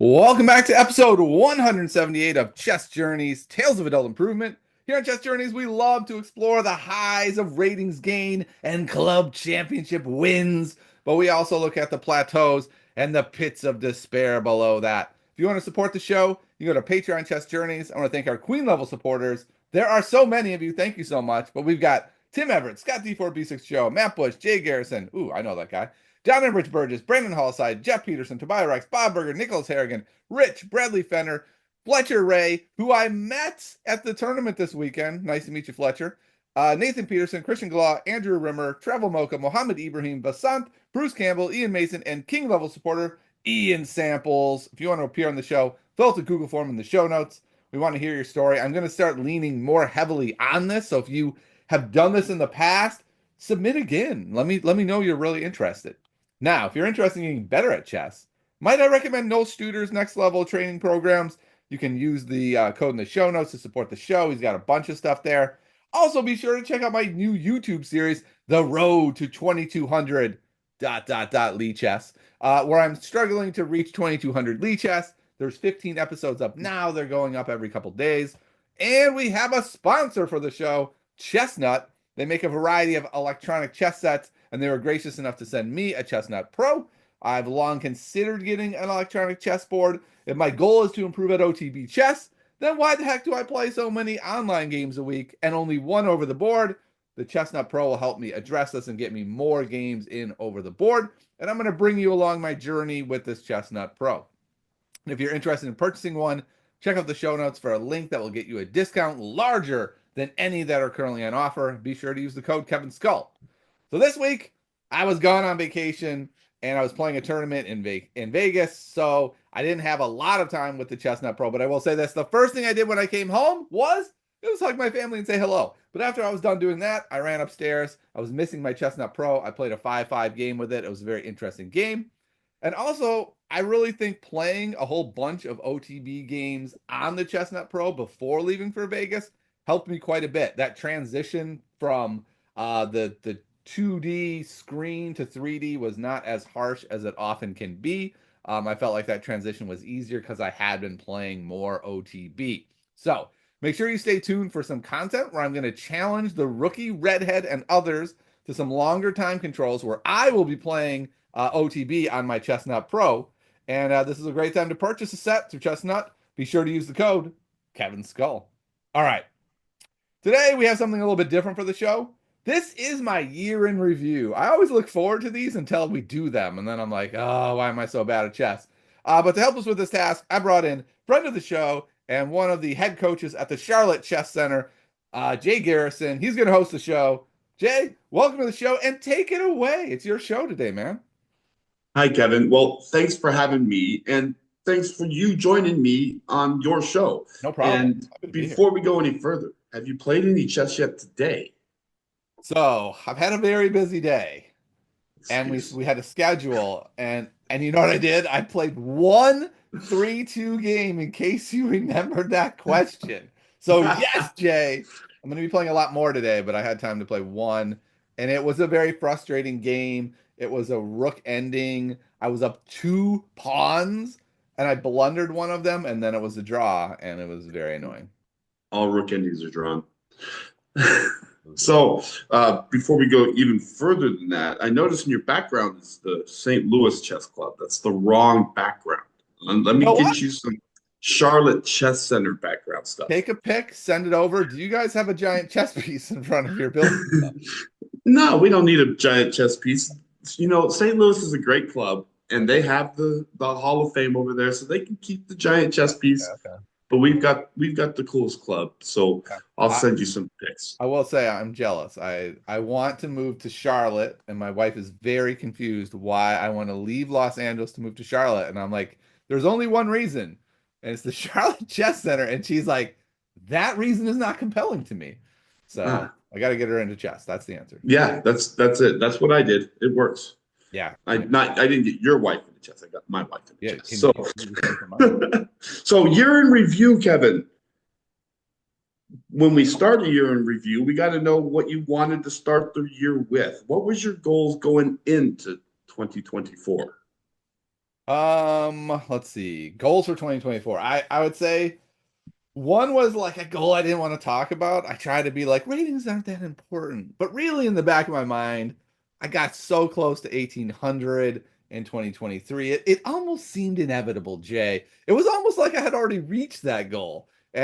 Welcome back to episode 178 of Chess Journeys, Tales of Adult Improvement. Here on Chess Journeys, we love to explore the highs of ratings gain and club championship wins, but we also look at the plateaus and the pits of despair below that. If you want to support the show, you go to Patreon Chess Journeys. I want to thank our Queen level supporters. There are so many of you. Thank you so much. But we've got Tim Everett, Scott D4B6 Joe, Matt Bush, Jay Garrison. Ooh, I know that guy. John Enbridge Burgess, Brandon Hallside, Jeff Peterson, Tobias Rex, Bob Berger, Nicholas Harrigan, Rich, Bradley Fenner, Fletcher Ray, who I met at the tournament this weekend. Nice to meet you, Fletcher. Nathan Peterson, Christian Glaw, Andrew Rimmer, Travel Mocha, Mohammed Ibrahim, Basant, Bruce Campbell, Ian Mason, and King level supporter Ian Samples. If you want to appear on the show, fill out the Google form in the show notes. We want to hear your story. I'm going to start leaning more heavily on this. So if you have done this in the past, submit again. Let me know you're really interested. Now, if you're interested in getting better at chess, might I recommend Noel Studer's next level training programs? You can use the code in the show notes to support the show. He's got a bunch of stuff there. Also, be sure to check out my new YouTube series, The Road to 2200 Lee Chess, where I'm struggling to reach 2200 Lee Chess. There's 15 episodes up now. They're going up every couple days. And we have a sponsor for the show, Chestnut. They make a variety of electronic chess sets, and they were gracious enough to send me a Chestnut Pro. I've long considered getting an electronic chessboard. If my goal is to improve at OTB chess, then why the heck do I play so many online games a week and only one over the board? The Chestnut Pro will help me address this and get me more games in over the board. And I'm going to bring you along my journey with this Chestnut Pro. And if you're interested in purchasing one, check out the show notes for a link that will get you a discount larger than any that are currently on offer. Be sure to use the code Kevin Scull. So this week, I was gone on vacation and I was playing a tournament in Vegas, so I didn't have a lot of time with the Chestnut Pro. But I will say this: the first thing I did when I came home was hug my family and say hello. But after I was done doing that, I ran upstairs. I was missing my Chestnut Pro. I played a 5-5 game with it. It was a very interesting game. And also, I really think playing a whole bunch of OTB games on the Chestnut Pro before leaving for Vegas helped me quite a bit. That transition from the 2D screen to 3D was not as harsh as it often can be. I felt like that transition was easier because I had been playing more OTB. So make sure you stay tuned for some content where I'm going to challenge the rookie Redhead and others to some longer time controls where I will be playing OTB on my Chestnut Pro. And this is a great time to purchase a set through Chestnut. Be sure to use the code Kevin Scull. All right. Today we have something a little bit different for the show. This is my year in review. I always look forward to these until we do them. And then I'm like, oh, why am I so bad at chess? But to help us with this task, I brought in friend of the show and one of the head coaches at the Charlotte Chess Center, Jay Garrison. He's going to host the show. Jay, welcome to the show and take it away. It's your show today, man. Hi, Kevin. Well, thanks for having me, and thanks for you joining me on your show. No problem. And before we go any further, have you played any chess yet today? So I've had a very busy day, and we had a schedule, and you know what I did? I played one 3-2 game in case you remembered that question. So yes, Jay, I'm going to be playing a lot more today, but I had time to play one, and it was a very frustrating game. It was a rook ending. I was up 2 pawns, and I blundered one of them, and then it was a draw, and it was very annoying. All rook endings are drawn. So before we go even further than that, I noticed in your background is the St. Louis Chess Club. That's the wrong background. And let me get you some Charlotte Chess Center background stuff. Take a pic, send it over. Do you guys have a giant chess piece in front of your building? No, we don't need a giant chess piece. You know, St. Louis is a great club, and they have the Hall of Fame over there, so they can keep the giant chess piece. Okay. But we've got the coolest club, so I'll send you some pics. I will say I'm jealous. I want to move to Charlotte, and my wife is very confused why I want to leave Los Angeles to move to Charlotte. And I'm like, there's only one reason, and it's the Charlotte Chess Center. And she's like, that reason is not compelling to me. So I got to get her into chess. That's the answer. Yeah, that's it. That's what I did. It works. Yeah. I didn't get your wife into chess. I got my wife into chess. So year in review, Kevin. When we start a year in review, we got to know what you wanted to start the year with. What was your goals going into 2024? Let's see. Goals for 2024. I would say one was like a goal I didn't want to talk about. I tried to be like, ratings aren't that important. But really, in the back of my mind, I got so close to 1800 in 2023. It almost seemed inevitable, Jay. It was almost like I had already reached that goal. But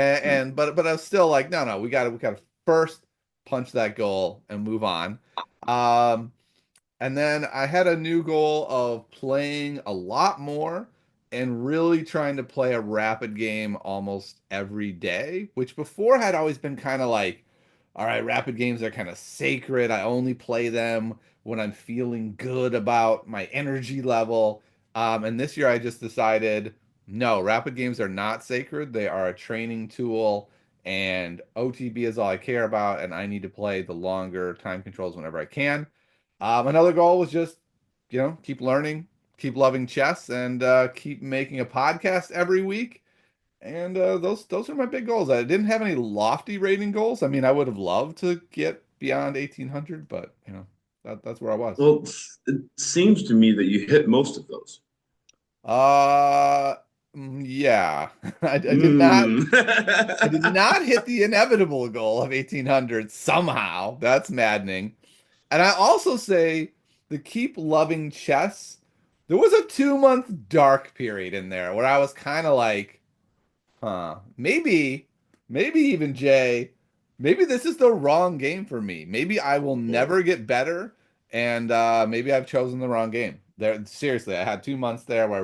I was still like, no, no, we gotta first punch that goal and move on. Um, and then I had a new goal of playing a lot more and really trying to play a rapid game almost every day, which before had always been kind of like, all right, rapid games are kind of sacred. I only play them when I'm feeling good about my energy level. And this year I just decided, no, rapid games are not sacred. They are a training tool, and OTB is all I care about, and I need to play the longer time controls whenever I can. Another goal was just, keep learning, keep loving chess, and keep making a podcast every week. And those are my big goals. I didn't have any lofty rating goals. I mean, I would have loved to get beyond 1800, but that's where I was. Well, it seems to me that you hit most of those. Uh, yeah, I did not. Mm. I did not hit the inevitable goal of 1800 somehow. That's maddening. And I also say the keep loving chess. There was a 2 month dark period in there where I was kind of like, huh, maybe even Jay, maybe this is the wrong game for me. Maybe I will Oh. never get better, and maybe I've chosen the wrong game. There, seriously, I had 2 months there where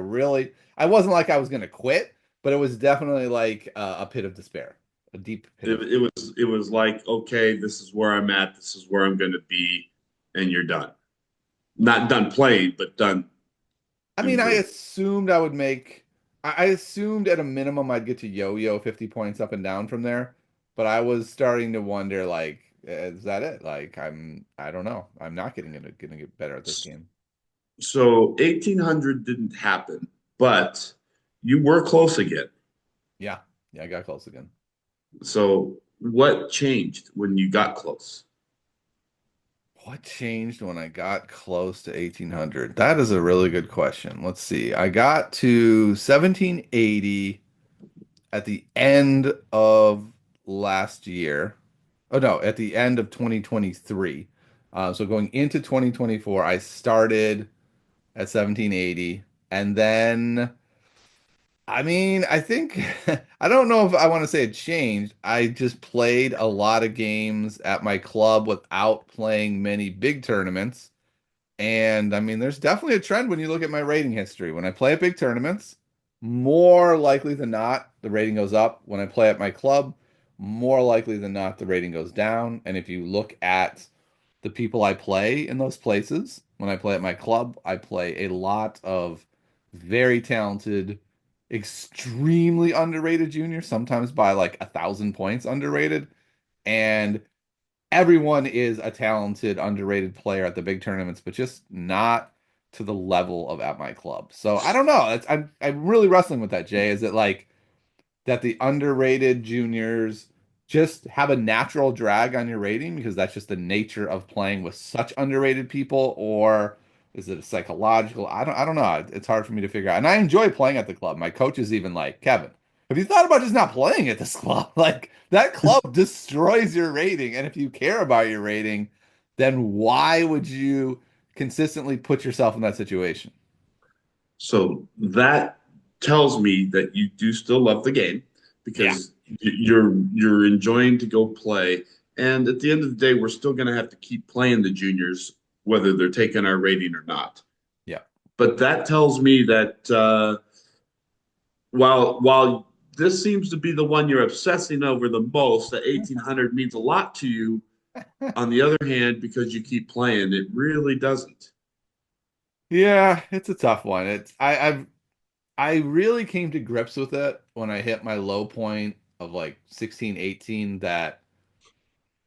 I wasn't like I was gonna quit, but it was definitely like a pit of despair, a deep pit of. It was like, okay, this is where I'm at, this is where I'm going to be, and you're done. Not done playing, but done I mean, improving. I assumed at a minimum I'd get to yo-yo 50 points up and down from there, but I was starting to wonder, like, is that it? Like, I don't know. I'm not gonna get better at this game. So 1800 didn't happen, but you were close again. Yeah, yeah, I got close again. So what changed when you got close? What changed when I got close to 1800? That is a really good question. Let's see. I got to 1780 at the end of last year. Oh no, at the end of 2023. So going into 2024, I started at 1780, and then I mean, I think I don't know if I want to say it changed. I just played a lot of games at my club without playing many big tournaments. And I mean, there's definitely a trend when you look at my rating history. When I play at big tournaments, more likely than not, the rating goes up. When I play at my club, more likely than not, the rating goes down. And if you look at the people I play in those places, when I play at my club, I play a lot of very talented, extremely underrated juniors, sometimes by like 1,000 points underrated. And everyone is a talented, underrated player at the big tournaments, but just not to the level of at my club. So I don't know. I'm really wrestling with that, Jay. Is it like that the underrated juniors just have a natural drag on your rating because that's just the nature of playing with such underrated people, or is it a psychological? I don't know. It's hard for me to figure out. And I enjoy playing at the club. My coach is even like, Kevin, have you thought about just not playing at this club? Like that club destroys your rating. And if you care about your rating, then why would you consistently put yourself in that situation? So that tells me that you do still love the game Yeah. because you're enjoying to go play. And at the end of the day, we're still going to have to keep playing the juniors, whether they're taking our rating or not. Yeah. But that tells me that while this seems to be the one you're obsessing over the most, that 1800 means a lot to you. On the other hand, because you keep playing, it really doesn't. Yeah, it's a tough one. I really came to grips with it when I hit my low point of like 16, 18 that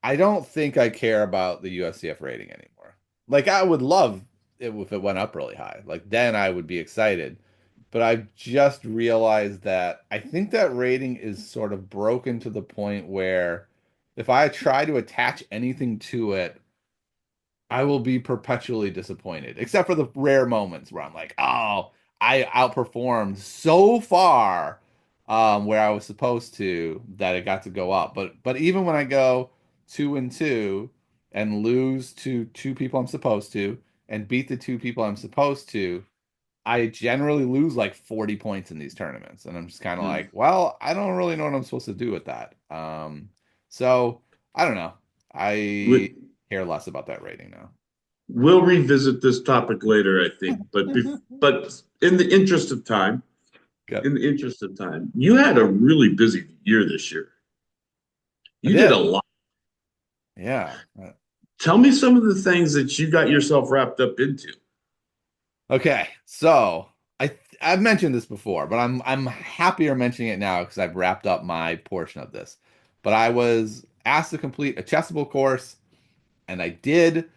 I don't think I care about the USCF rating anymore. Like I would love it if it went up really high. Like then I would be excited. But I've just realized that I think that rating is sort of broken to the point where if I try to attach anything to it, I will be perpetually disappointed, except for the rare moments where I'm like, oh, I outperformed so far where I was supposed to that it got to go up. But even when I go 2-2 and lose to two people I'm supposed to and beat the two people I'm supposed to, I generally lose like 40 points in these tournaments. And I'm just kind of Mm. like, well, I don't really know what I'm supposed to do with that. So I don't know. I We, care less about that rating now. we'll revisit this topic later, I think. But in the interest of time, Good. in the interest of time, you had a really busy year this year. I You did a did. lot. Yeah. Tell me some of the things that you got yourself wrapped up into. Okay. So I've mentioned this before, but I'm happier mentioning it now because I've wrapped up my portion of this. But I was asked to complete a chessable course, and I did.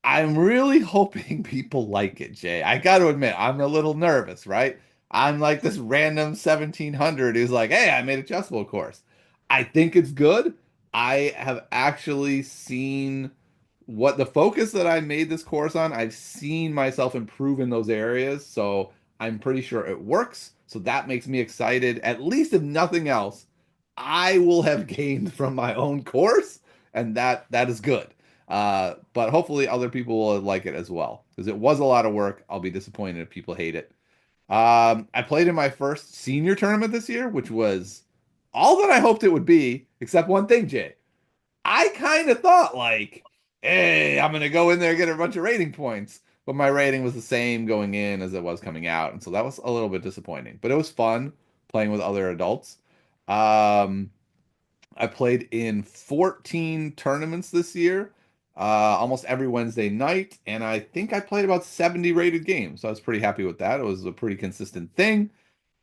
I'm really hoping people like it, Jay. I got to admit, I'm a little nervous, right? I'm like this random 1700 who's like, hey, I made a chessable course. I think it's good. I have actually seen what the focus that I made this course on, I've seen myself improve in those areas. So I'm pretty sure it works. So that makes me excited. At least if nothing else, I will have gained from my own course, and that is good. But hopefully other people will like it as well because it was a lot of work. I'll be disappointed if people hate it. I played in my first senior tournament this year, which was all that I hoped it would be, except one thing, Jay. I kind of thought like, hey, I'm gonna go in there and get a bunch of rating points, but my rating was the same going in as it was coming out, and so that was a little bit disappointing. But it was fun playing with other adults. Um, I played in 14 tournaments this year, almost every Wednesday night, and I think I played about 70 rated games. So I was pretty happy with that. It was a pretty consistent thing.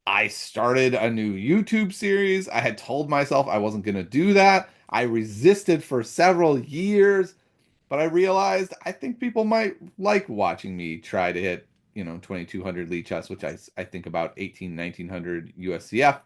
I started a new YouTube series. I had told myself I wasn't going to do that. I resisted for several years, but I realized I think people might like watching me try to hit, 2200 lead chess, which I think about 18, 1900 USCF.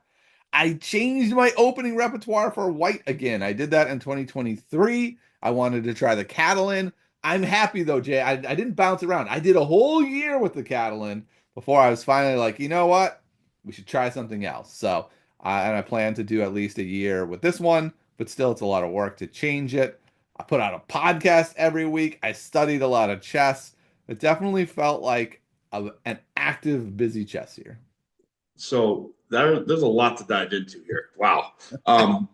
I changed my opening repertoire for white again. I did that in 2023. I wanted to try the Catalan. I'm happy though, Jay. I didn't bounce around. I did a whole year with the Catalan before I was finally like, you know what? We should try something else. So, and I plan to do at least a year with this one, but still, it's a lot of work to change it. I put out a podcast every week. I studied a lot of chess. It definitely felt like an active, busy chess year. So there's a lot to dive into here. Wow.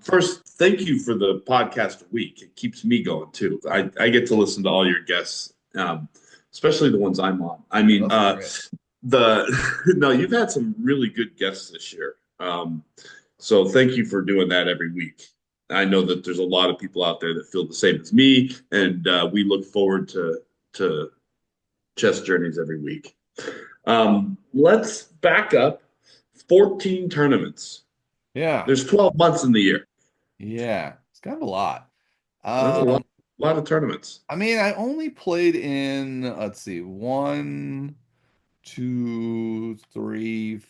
First, thank you for the podcast a week. It keeps me going too. I get to listen to all your guests, especially the ones I'm on. I mean, Those are great. the no, you've had some really good guests this year. So thank you for doing that every week. I know that there's a lot of people out there that feel the same as me, and we look forward to chess journeys every week. Let's back up. 14 tournaments. Yeah. There's 12 months in the year. Yeah. It's kind of a lot. There's Um, a lot of tournaments. I mean, I only played in, let's see, one, two, three,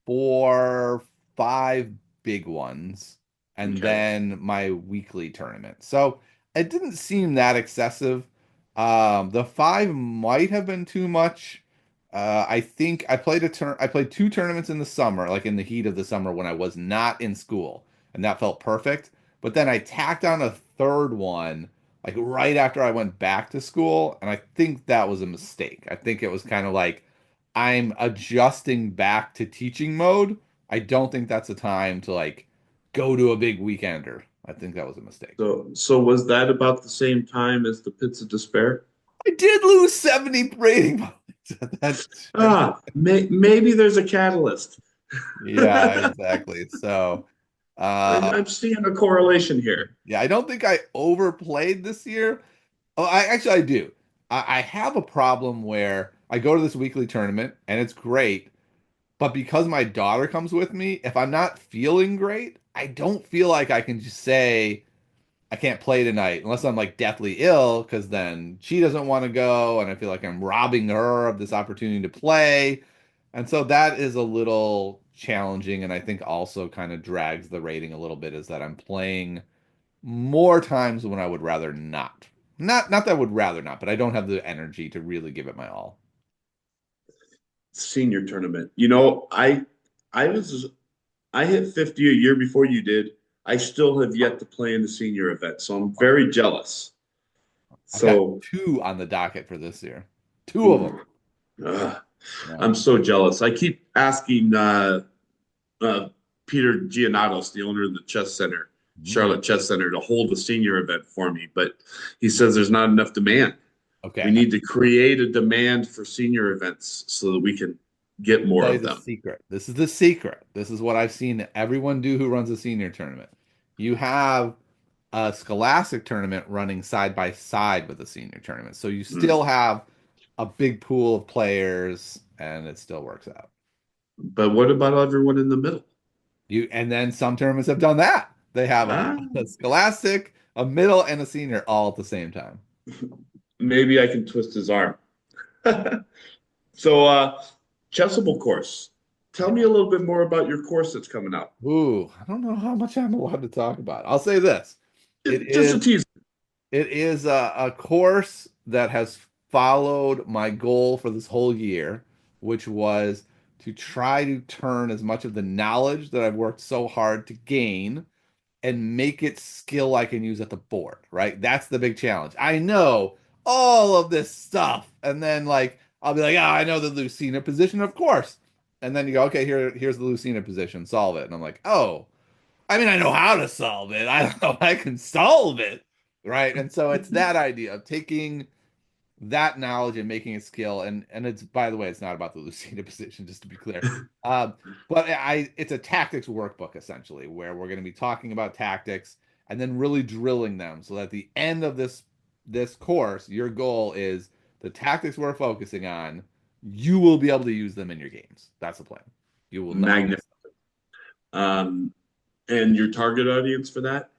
four, five big ones, and Okay. then my weekly tournament. So it didn't seem that excessive. The five might have been too much. I think I played two tournaments in the summer, like in the heat of the summer when I was not in school, and that felt perfect. But then I tacked on a third one like right after I went back to school, and I think that was a mistake. I think it was kind of like I'm adjusting back to teaching mode. I don't think that's a time to like go to a big weekender. I think that was a mistake. So was that about the same time as the Pits of Despair? I did lose 70 rating points at that tournament. Maybe there's a catalyst. Yeah, exactly. So, uh, I'm seeing a correlation here. yeah, I don't think I overplayed this year. Oh, I do. I have a problem where I go to this weekly tournament and it's great, but because my daughter comes with me, if I'm not feeling great, I don't feel like I can just say I can't play tonight unless I'm like deathly ill, because then she doesn't want to go, and I feel like I'm robbing her of this opportunity to play. And so that is a little challenging, and I think also kind of drags the rating a little bit, is that I'm playing more times when I would rather not. Not that I would rather not, but I don't have the energy to really give it my all. Senior tournament. I was I hit 50 a year before you did. I still have yet to play in the senior event, so I'm very jealous. I've got So, two on the docket for this year. Two of them. ooh, ugh, Yeah. I'm so jealous. I keep asking uh, Peter Giannatos, the owner of the Chess Center, Mhm. Charlotte Chess Center, to hold a senior event for me, but he says there's not enough demand. We Okay. need to create a demand for senior events so that we can get more Tell you of the them. secret. This is the secret. This is what I've seen everyone do who runs a senior tournament. You have a scholastic tournament running side by side with a senior tournament. So you Mm. still have a big pool of players and it still works out. But what about everyone in the middle? You and then some tournaments have done that. They have Ah, a scholastic, a middle, and a senior all at the same time. maybe I can twist his arm. So, Chessable course. Tell me a little bit more about your course that's coming up. Ooh, I don't know how much I'm allowed to talk about. I'll say this. It Just is a tease. it is a course that has followed my goal for this whole year, which was to try to turn as much of the knowledge that I've worked so hard to gain and make it skill I can use at the board, right? That's the big challenge. I know all of this stuff, and then like I'll be like, oh, I know the Lucina position, of course. And then you go, okay, here's the Lucina position, solve it. And I'm like, oh, I mean, I know how to solve it. I don't know if I can solve it, right? And so it's that idea of taking that knowledge and making it skill. And it's, by the way, it's not about the Lucina position, just to be clear. Um, but it's a tactics workbook essentially, where we're going to be talking about tactics and then really drilling them, so that at the end of this course, your goal is the tactics we're focusing on. You will be able to use them in your games. That's the plan. You will not. Magnificent. Um, and your target audience for that?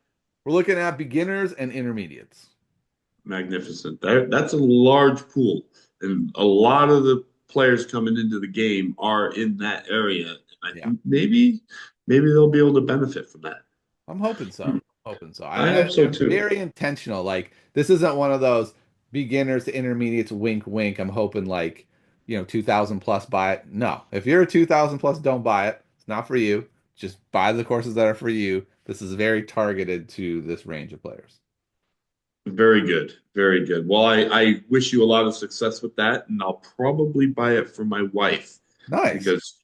We're looking at beginners and intermediates. Magnificent. That's a large pool, and a lot of the players coming into the game are in that area. And I Yeah. think maybe they'll be able to benefit from that. I'm hoping so. Hoping so. I hope so And it's too. very intentional. Like this isn't one of those beginners to intermediates wink wink. I'm hoping like, 2000 plus buy it. No. If you're a 2000 plus, don't buy it. It's not for you. Just buy the courses that are for you. This is very targeted to this range of players. Very good. Very good. Well, I wish you a lot of success with that, and I'll probably buy it for my wife Nice. because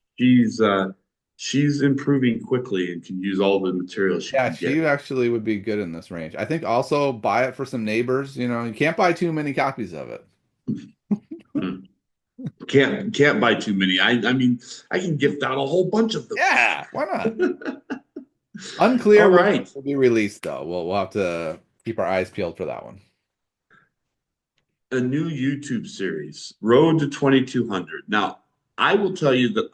she's improving quickly and can use all the material she Yeah, can get. she actually would be good in this range. I think also buy it for some neighbors. You can't buy too many copies of it. Hmm. Can't buy too many. I mean, I can gift out a whole bunch of Yeah, why not? them. Unclear All when it right. will be released, though. We'll have to keep our eyes peeled for that one. A new YouTube series, Road to 2200. Now, I will tell you that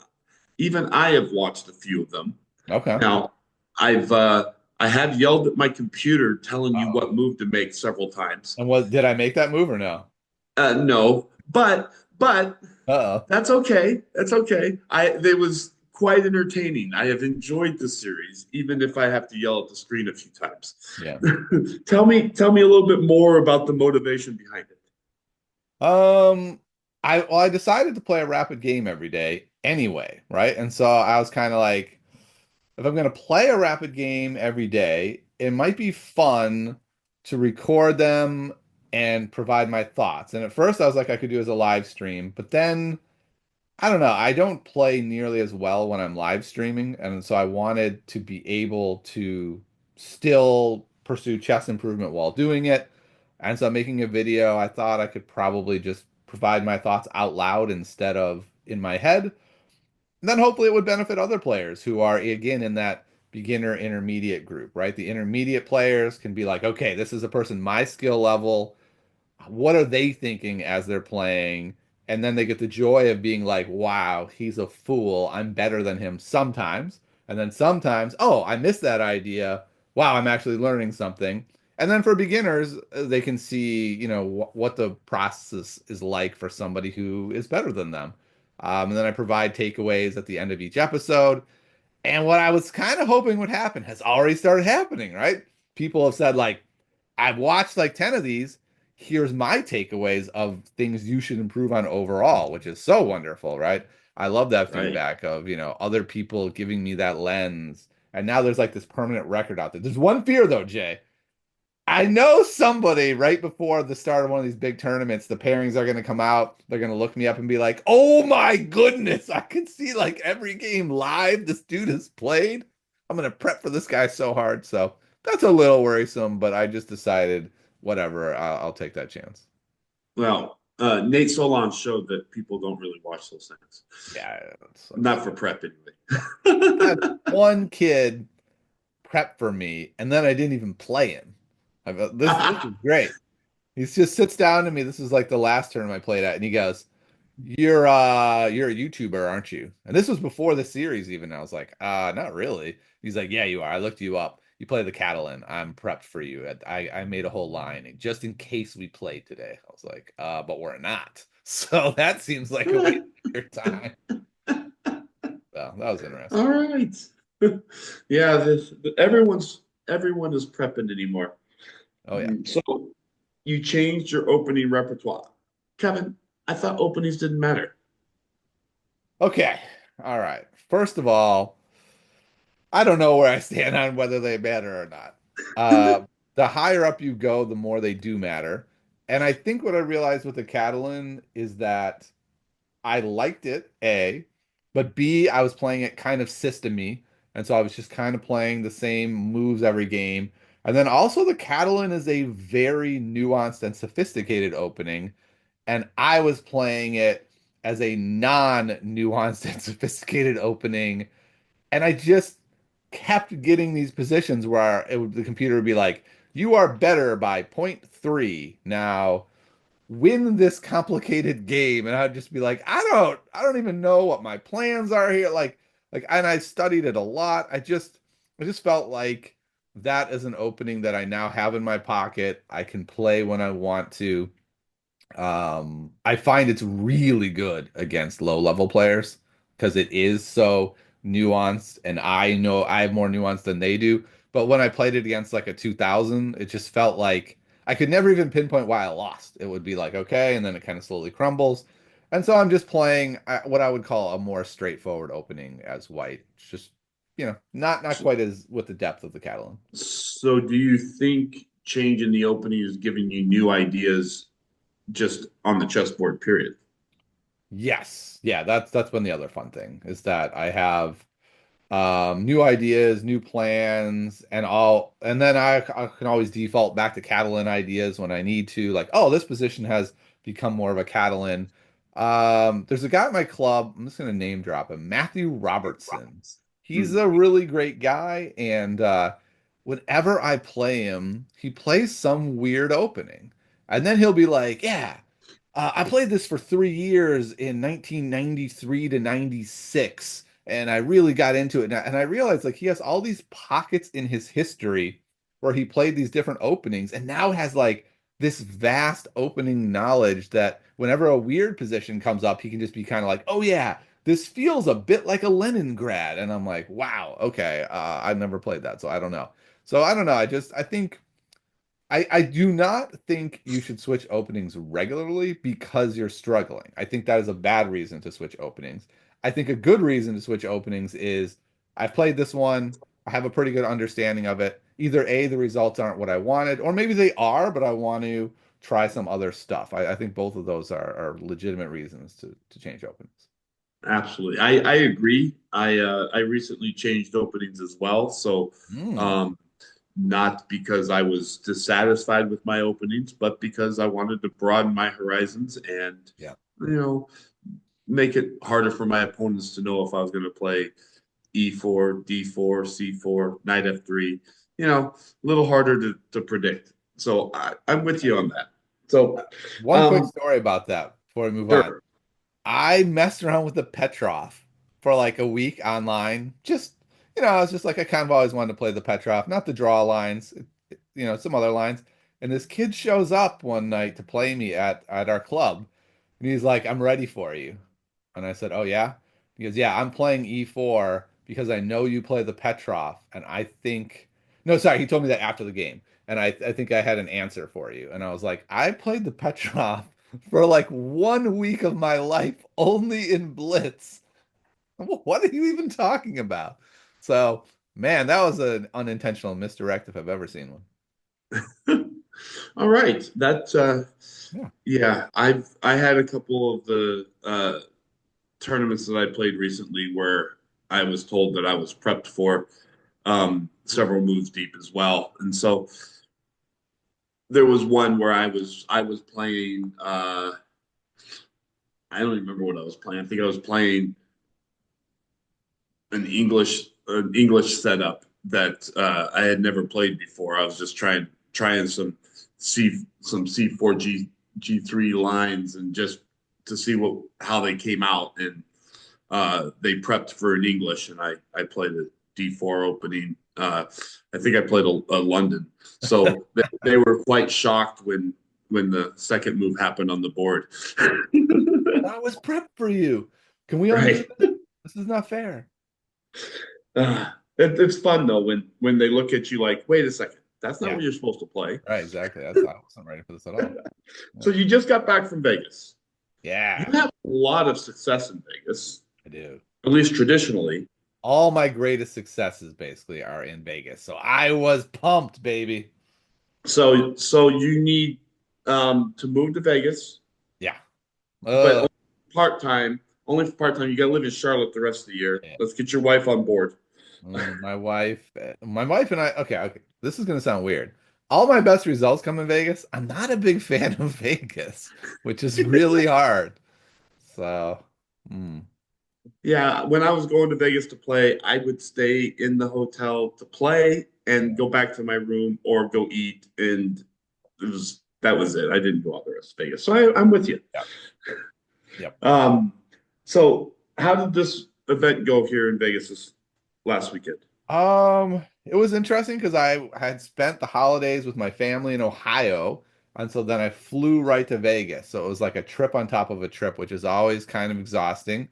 even I have watched a few of them. Okay. Now, I have yelled at my computer telling you Uh-oh. what move to make several times. And did I make that move or no? No, but Uh-oh. that's okay. That's okay. They was quite entertaining. I have enjoyed the series, even if I have to yell at the screen a few times. Yeah. Tell me a little bit more about the motivation behind it. Um, I decided to play a rapid game every day anyway, right? And so I was kind of like, if I'm gonna play a rapid game every day, it might be fun to record them and provide my thoughts. And at first I was like I could do it as a live stream, but then I don't know. I don't play nearly as well when I'm live streaming, and so I wanted to be able to still pursue chess improvement while doing it. And so making a video, I thought I could probably just provide my thoughts out loud instead of in my head. And then hopefully it would benefit other players who are again in that beginner intermediate group, right? The intermediate players can be like, okay, this is a person my skill level, what are they thinking as they're playing? And then they get the joy of being like, wow, he's a fool. I'm better than him sometimes. And then sometimes, oh, I missed that idea. Wow, I'm actually learning something. And then for beginners, they can see, what the process is like for somebody who is better than them. And then I provide takeaways at the end of each episode. And what I was kind of hoping would happen has already started happening, right? People have said, like, I've watched like 10 of these. Here's my takeaways of things you should improve on overall, which is so wonderful, right? I love that Right. feedback of, other people giving me that lens. And now there's like this permanent record out there. There's one fear though, Jay. I know somebody right before the start of one of these big tournaments, the pairings are going to come out. They're going to look me up and be like, "Oh my goodness, I can see like every game live this dude has played." I'm going to prep for this guy so hard. So that's a little worrisome, but I just decided, whatever, I'll take that chance. Well, Nate Solon showed that people don't really watch those things. Yeah, Not for prep I had anyway. one kid prep for me, and then I didn't even play him. This is great. He just sits down to me. This is like the last tournament I played at, and he goes, you're a YouTuber, aren't you?" And this was before the series even. I was like, not really. He's like, "Yeah, you are. I looked you up. You play the Catalan. I'm prepped for you. I made a whole line just in case we play today." I was like, but we're not. So that seems like a waste of your time. So that was interesting. All right. Yeah, everyone is prepping anymore. Oh yeah. So you changed your opening repertoire. Kevin, I thought openings didn't matter. Okay. All right. First of all, I don't know where I stand on whether they matter or not. The higher up you go, the more they do matter. And I think what I realized with the Catalan is that I liked it, A, but B, I was playing it kind of systemy. And so I was just kind of playing the same moves every game. And then also the Catalan is a very nuanced and sophisticated opening. And I was playing it as a non-nuanced and sophisticated opening, and I just kept getting these positions where the computer would be like, "You are better by point 0.3. Now win this complicated game." And I'd just be like, I don't even know what my plans are here. And I studied it a lot. I just felt like that is an opening that I now have in my pocket. I can play when I want to. I find it's really good against low level players because it is so nuanced, and I know I have more nuance than they do. But when I played it against like a 2000, it just felt like I could never even pinpoint why I lost. It would be like, okay, and then it kind of slowly crumbles. And so I'm just playing what I would call a more straightforward opening as white. It's just, not quite as with the depth of the Catalan. So do you think changing the opening is giving you new ideas just on the chessboard, period? Yes. Yeah, that's been the other fun thing is that I have new ideas, new plans, and then I can always default back to Catalan ideas when I need to, like, oh, this position has become more of a Catalan. There's a guy at my club, I'm just gonna name drop him, Matthew Robertson. He's Hmm. a really great guy, and whenever I play him, he plays some weird opening. And then he'll be like, "Yeah, I played this for 3 years in 1993 to 96, and I really got into it." And I realized like he has all these pockets in his history where he played these different openings and now has like this vast opening knowledge that whenever a weird position comes up, he can just be kind of like, "Oh yeah, this feels a bit like a Leningrad." And I'm like, "Wow, okay, I've never played that, so I don't know." So I don't know. I think I do not think you should switch openings regularly because you're struggling. I think that is a bad reason to switch openings. I think a good reason to switch openings is I've played this one, I have a pretty good understanding of it. Either A, the results aren't what I wanted, or maybe they are, but I want to try some other stuff. I think both of those are legitimate reasons to change openings. Absolutely. I agree. I recently changed openings as well. So Mm, um not because I was dissatisfied with my openings, but because I wanted to broaden my horizons and yeah. you know make it harder for my opponents to know if I was going to play E4, D4, C4, knight F3, a little harder to predict. So I'm with you on that. So, One quick um, story about that before we move on. sure. I messed around with the Petrov for like a week online. Just, I was just like, I kind of always wanted to play the Petrov, not the draw lines, some other lines. And this kid shows up one night to play me at our club. And he's like, "I'm ready for you." And I said, "Oh, yeah?" He goes, "Yeah, I'm playing E4 because I know you play the Petrov. And I think, no, sorry, he told me that after the game. And I think I had an answer for you." And I was like, "I played the Petrov for like 1 week of my life only in Blitz. What are you even talking about? So, man, that was an unintentional misdirect if I've ever seen one. All right. Yeah. Yeah, I had a couple of the tournaments that I played recently where I was told that I was prepped for several moves deep as well. And so there was one where I was playing I don't even remember what I was playing. I think I was playing an English setup that I had never played before. I was just trying some C4 G3 lines and just to see what how they came out and they prepped for an English and I played a D4 opening. I think I played a London, so they were quite shocked when the second move happened on the board. I was prepped for you. Can we undo Right. this? This is not fair. It's fun though when they look at you like, wait a second, that's not Yeah, what you're supposed to play. right, exactly. That's I wasn't ready for this at all. Yeah. So you just got back from Vegas. You Yeah, have a lot of success in Vegas, I do. at least traditionally. All my greatest successes basically are in Vegas. So I was pumped, baby. So you need to move to Vegas, Yeah. but Uh, only part time. Only for part time. You got to live in Charlotte the rest of the year. yeah. Let's get your wife on board. My wife and I, okay, okay. This is gonna sound weird. All my best results come in Vegas. I'm not a big fan of Vegas, which is really hard. So, mm, Yeah, when I was going to Vegas to play, I would stay in the hotel to play and go back to my room or go eat, and that was it. I didn't go out the rest of Vegas. So I'm with you. yeah, yep. Um, so how did this event go here in Vegas this last weekend? It was interesting because I had spent the holidays with my family in Ohio, and so then I flew right to Vegas. So it was like a trip on top of a trip, which is always kind of exhausting.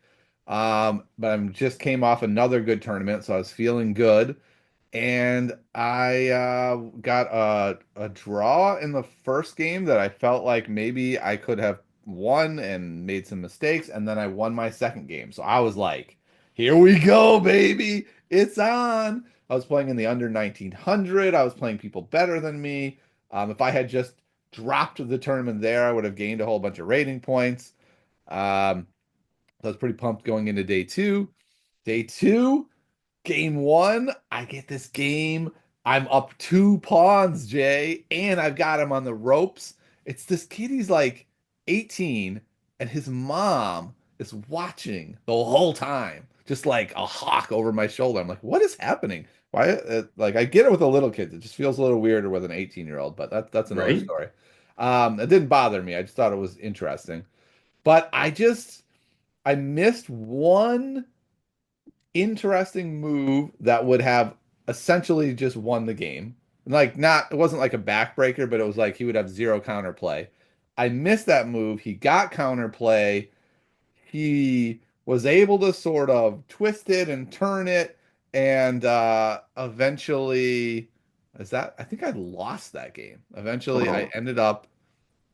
But I just came off another good tournament, so I was feeling good. And I got a draw in the first game that I felt like maybe I could have won and made some mistakes, and then I won my second game. So I was like, "Here we go, baby! It's on!" I was playing in the under 1900. I was playing people better than me. If I had just dropped the tournament there, I would have gained a whole bunch of rating points. Um, so I was pretty pumped going into day two. Day two. Game one, I get this game. I'm up two pawns, Jay, and I've got him on the ropes. It's this kid, he's like 18, and his mom is watching the whole time, just like a hawk over my shoulder. I'm like, what is happening? Why? Like, I get it with the little kids. It just feels a little weirder with an 18-year-old, but that's another Right? story. It didn't bother me. I just thought it was interesting. But I missed one interesting move that would have essentially just won the game. Like not it wasn't like a backbreaker, but it was like he would have zero counterplay. I missed that move. He got counterplay. He was able to sort of twist it and turn it and eventually is that I think I lost that game. Eventually I Oh, ended up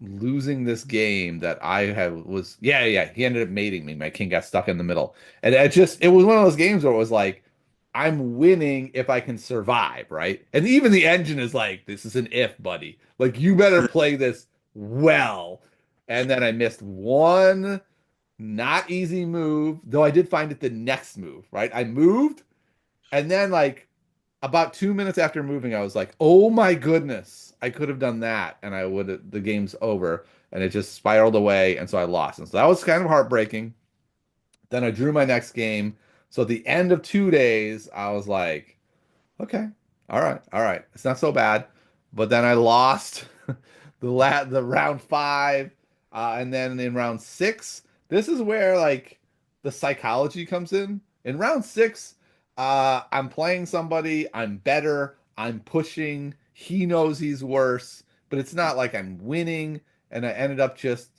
losing this game that I have was yeah, he ended up mating me. My king got stuck in the middle. And it was one of those games where it was like I'm winning if I can survive, right? And even the engine is like, this is an if, buddy. Like you better play this well. And then I missed one not easy move, though I did find it the next move, right? I moved and then like about 2 minutes after moving, I was like, "Oh my goodness, I could have done that," and I would. The game's over, and it just spiraled away, and so I lost. And so that was kind of heartbreaking. Then I drew my next game. So at the end of 2 days, I was like, "Okay, all right, it's not so bad." But then I lost the round five, and then in round six, this is where like the psychology comes in. In round six, I'm playing somebody, I'm better, I'm pushing. He knows he's worse, but it's not like I'm winning. And I ended up just,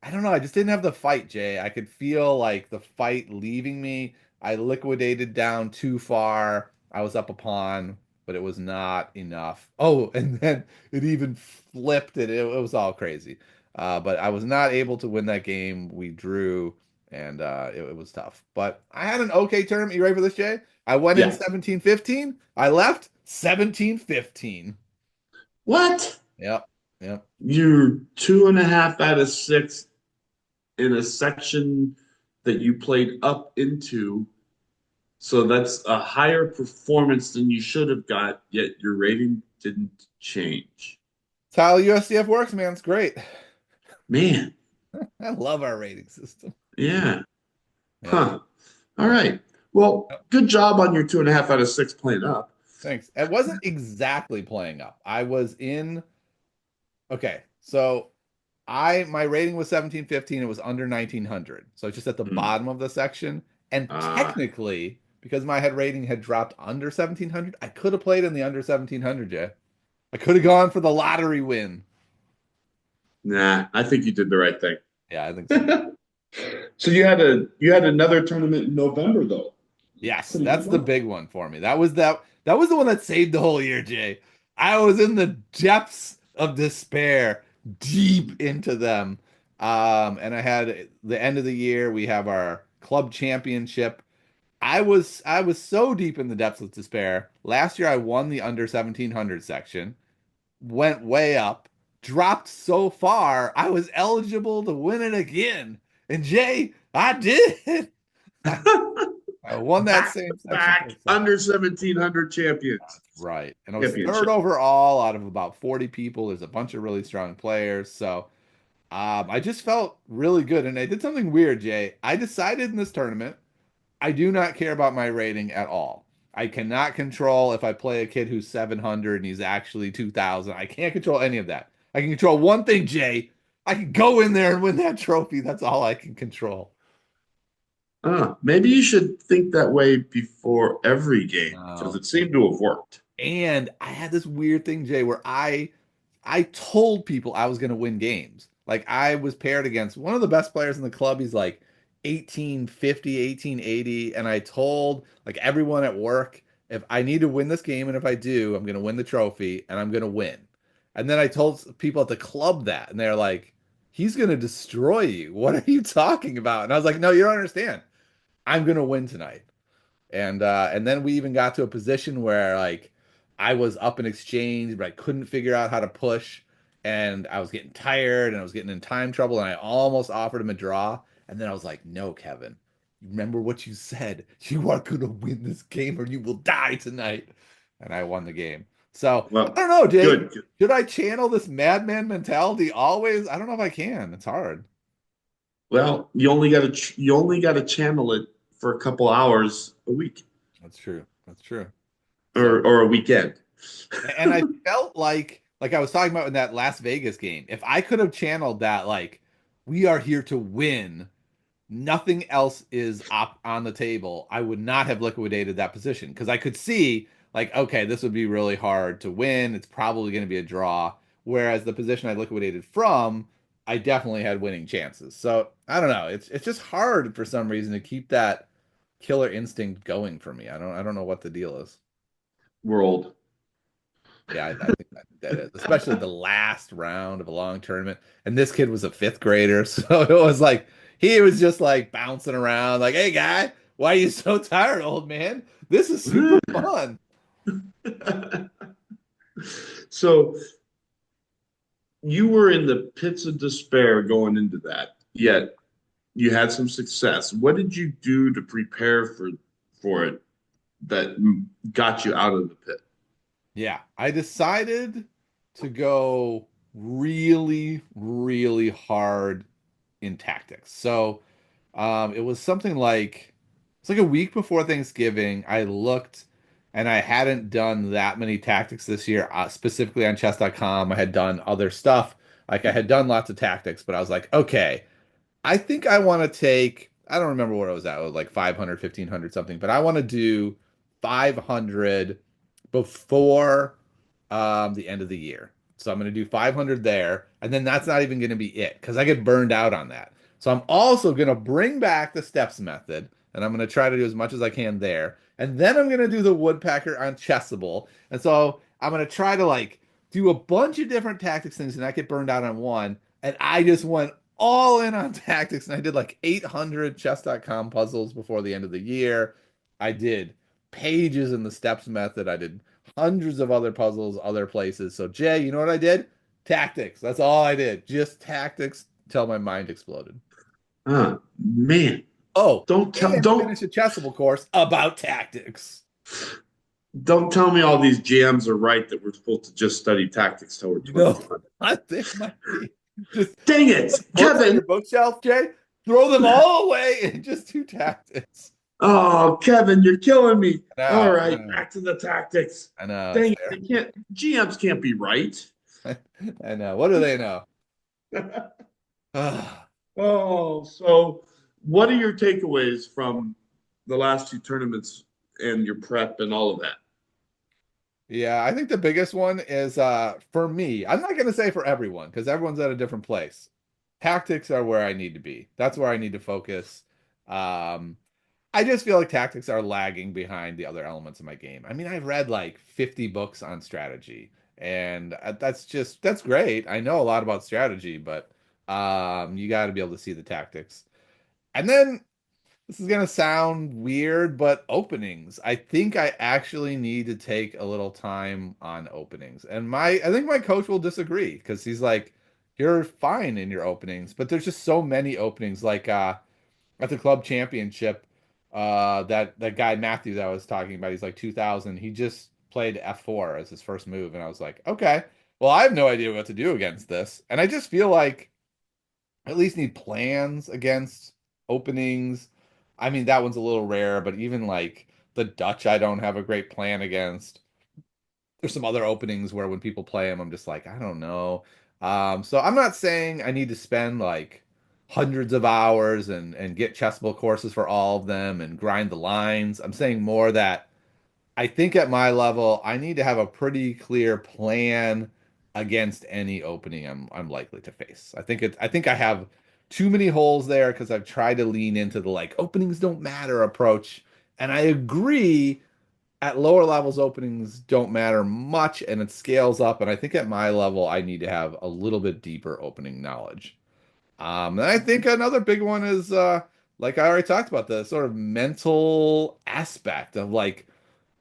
I don't know, I just didn't have the fight, Jay. I could feel like the fight leaving me. I liquidated down too far. I was up a pawn, but it was not enough. Oh, and then it even flipped it. It was all crazy. But I was not able to win that game. We drew, and it was tough. But I had an okay tournament. You ready for this, Jay? I went in Yeah. 17-15. I left 17-15. What? Yep. Yep. You're 2.5 out of 6 in a section that you played up into. So that's a higher performance than you should have got, yet your rating didn't change. That's how USDF works, man. It's great. Man, I love our rating system. yeah. Yeah. Huh. All right. Well, good job on your 2.5 out of 6 playing up. Thanks. It wasn't exactly playing up. I was in, okay, so my rating was 17-15. It was under 1900. So it's just at the Hmm. bottom of the section. And Ah, technically, because my head rating had dropped under 1700, I could have played in the under 1700, Jay. I could have gone for the lottery win. nah, I think you did the right thing. Yeah, I think so. So you had another tournament in November though. Yes, Pretty good that's the one. big one for me. That was the one that saved the whole year, Jay. I was in the depths of despair, deep into them. And I had the end of the year, we have our club championship. I was so deep in the depths of despair. Last year I won the under 1700 section, went way up, dropped so far, I was eligible to win it again. And Jay, I did. I won that Back to same section for back a second. under 1700 champions. That's right. And I was third Championship. overall out of about 40 people. There's a bunch of really strong players. So I just felt really good. And I did something weird, Jay. I decided in this tournament, I do not care about my rating at all. I cannot control if I play a kid who's 700 and he's actually 2000. I can't control any of that. I can control one thing, Jay. I can go in there and win that trophy. That's all I can control. Maybe you should think that way before every game because No. it seemed to have worked. And I had this weird thing, Jay, where I told people I was going to win games. Like I was paired against one of the best players in the club. He's like 1850, 1880, and I told like everyone at work if I need to win this game and if I do, I'm going to win the trophy and I'm going to win. And then I told people at the club that and they're like, "He's going to destroy you. What are you talking about?" And I was like, "No, you don't understand. I'm going to win tonight." And then we even got to a position where like I was up in exchange, but I couldn't figure out how to push, and I was getting tired and I was getting in time trouble, and I almost offered him a draw. And then I was like, no, Kevin, remember what you said. You are gonna win this game or you will die tonight. And I won the game. So I Well, don't know, Jay. good. Should I channel this madman mentality always? I don't know if I can. It's hard. Well, you only got to channel it for a couple hours a week That's true. That's true. So or a weekend. And I felt like I was talking about in that Las Vegas game. If I could have channeled that like we are here to win, nothing else is up on the table, I would not have liquidated that position because I could see like okay, this would be really hard to win. It's probably going to be a draw. Whereas the position I liquidated from, I definitely had winning chances. So I don't know. It's just hard for some reason to keep that killer instinct going for me. I don't know what the deal is. World. Yeah, I think that is, especially the last round of a long tournament. And this kid was a fifth grader, so it was like he was just like bouncing around, like, "Hey, guy, why are you so tired, old man? This is super fun." So you were in the pits of despair going into that, yet you had some success. What did you do to prepare for it that got you out of the pit? Yeah, I decided to go really, really hard in tactics. So it was something like it's like a week before Thanksgiving. I looked and I hadn't done that many tactics this year, specifically on chess.com. I had done other stuff. Like I had done lots of tactics, but I was like, okay, I think I want to take, I don't remember what I was at, it was like 500, 1500 something, but I want to do 500 before the end of the year. So I'm going to do 500 there, and then that's not even going to be it because I get burned out on that. So I'm also going to bring back the steps method, and I'm going to try to do as much as I can there. And then I'm going to do the woodpecker on Chessable. And so I'm going to try to like do a bunch of different tactics things and not get burned out on one. And I just went all in on tactics, and I did like 800 chess.com puzzles before the end of the year. I did pages in the steps method. I did hundreds of other puzzles other places. So Jay, you know what I did? Tactics. That's all I did. Just tactics till my mind exploded. Man, Oh, don't tell and don't finish a chessable course about tactics. don't tell me all these GMs are right that we're supposed to just study tactics till we're No, 21. I think might be just Dang it, books on Kevin. your bookshelf, Jay. Throw them all away and just do tactics. Oh, Kevin, you're killing me. All I right, know, back to the tactics. I know, it's Dang it, fair. they can't GMs can't be right. I know. What do they know? Oh, so what are your takeaways from the last two tournaments and your prep and all of that? Yeah, I think the biggest one is for me. I'm not going to say for everyone because everyone's at a different place. Tactics are where I need to be. That's where I need to focus. Um, I just feel like tactics are lagging behind the other elements of my game. I mean, I've read like 50 books on strategy, and that's great. I know a lot about strategy, but you got to be able to see the tactics. And then this is gonna sound weird, but openings. I think I actually need to take a little time on openings. And I think my coach will disagree because he's like, you're fine in your openings, but there's just so many openings. Like at the club championship, that guy Matthew that I was talking about, he's like 2000. He just played F4 as his first move, and I was like, okay, well, I have no idea what to do against this. And I just feel like at least need plans against openings. I mean, that one's a little rare, but even like the Dutch, I don't have a great plan against. There's some other openings where when people play them, I'm just like, I don't know. So I'm not saying I need to spend like hundreds of hours and get chessable courses for all of them and grind the lines. I'm saying more that I think at my level, I need to have a pretty clear plan against any opening I'm likely to face. I think I have too many holes there because I've tried to lean into the like openings don't matter approach. And I agree at lower levels openings don't matter much and it scales up. And I think at my level I need to have a little bit deeper opening knowledge. And I think another big one is like I already talked about the sort of mental aspect of like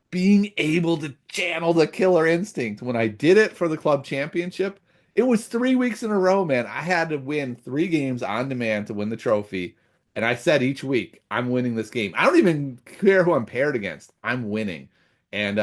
being able to channel the killer instinct. When I did it for the club championship, it was 3 weeks in a row, man. I had to win 3 games on demand to win the trophy. And I said each week, I'm winning this game. I don't even care who I'm paired against. I'm winning. And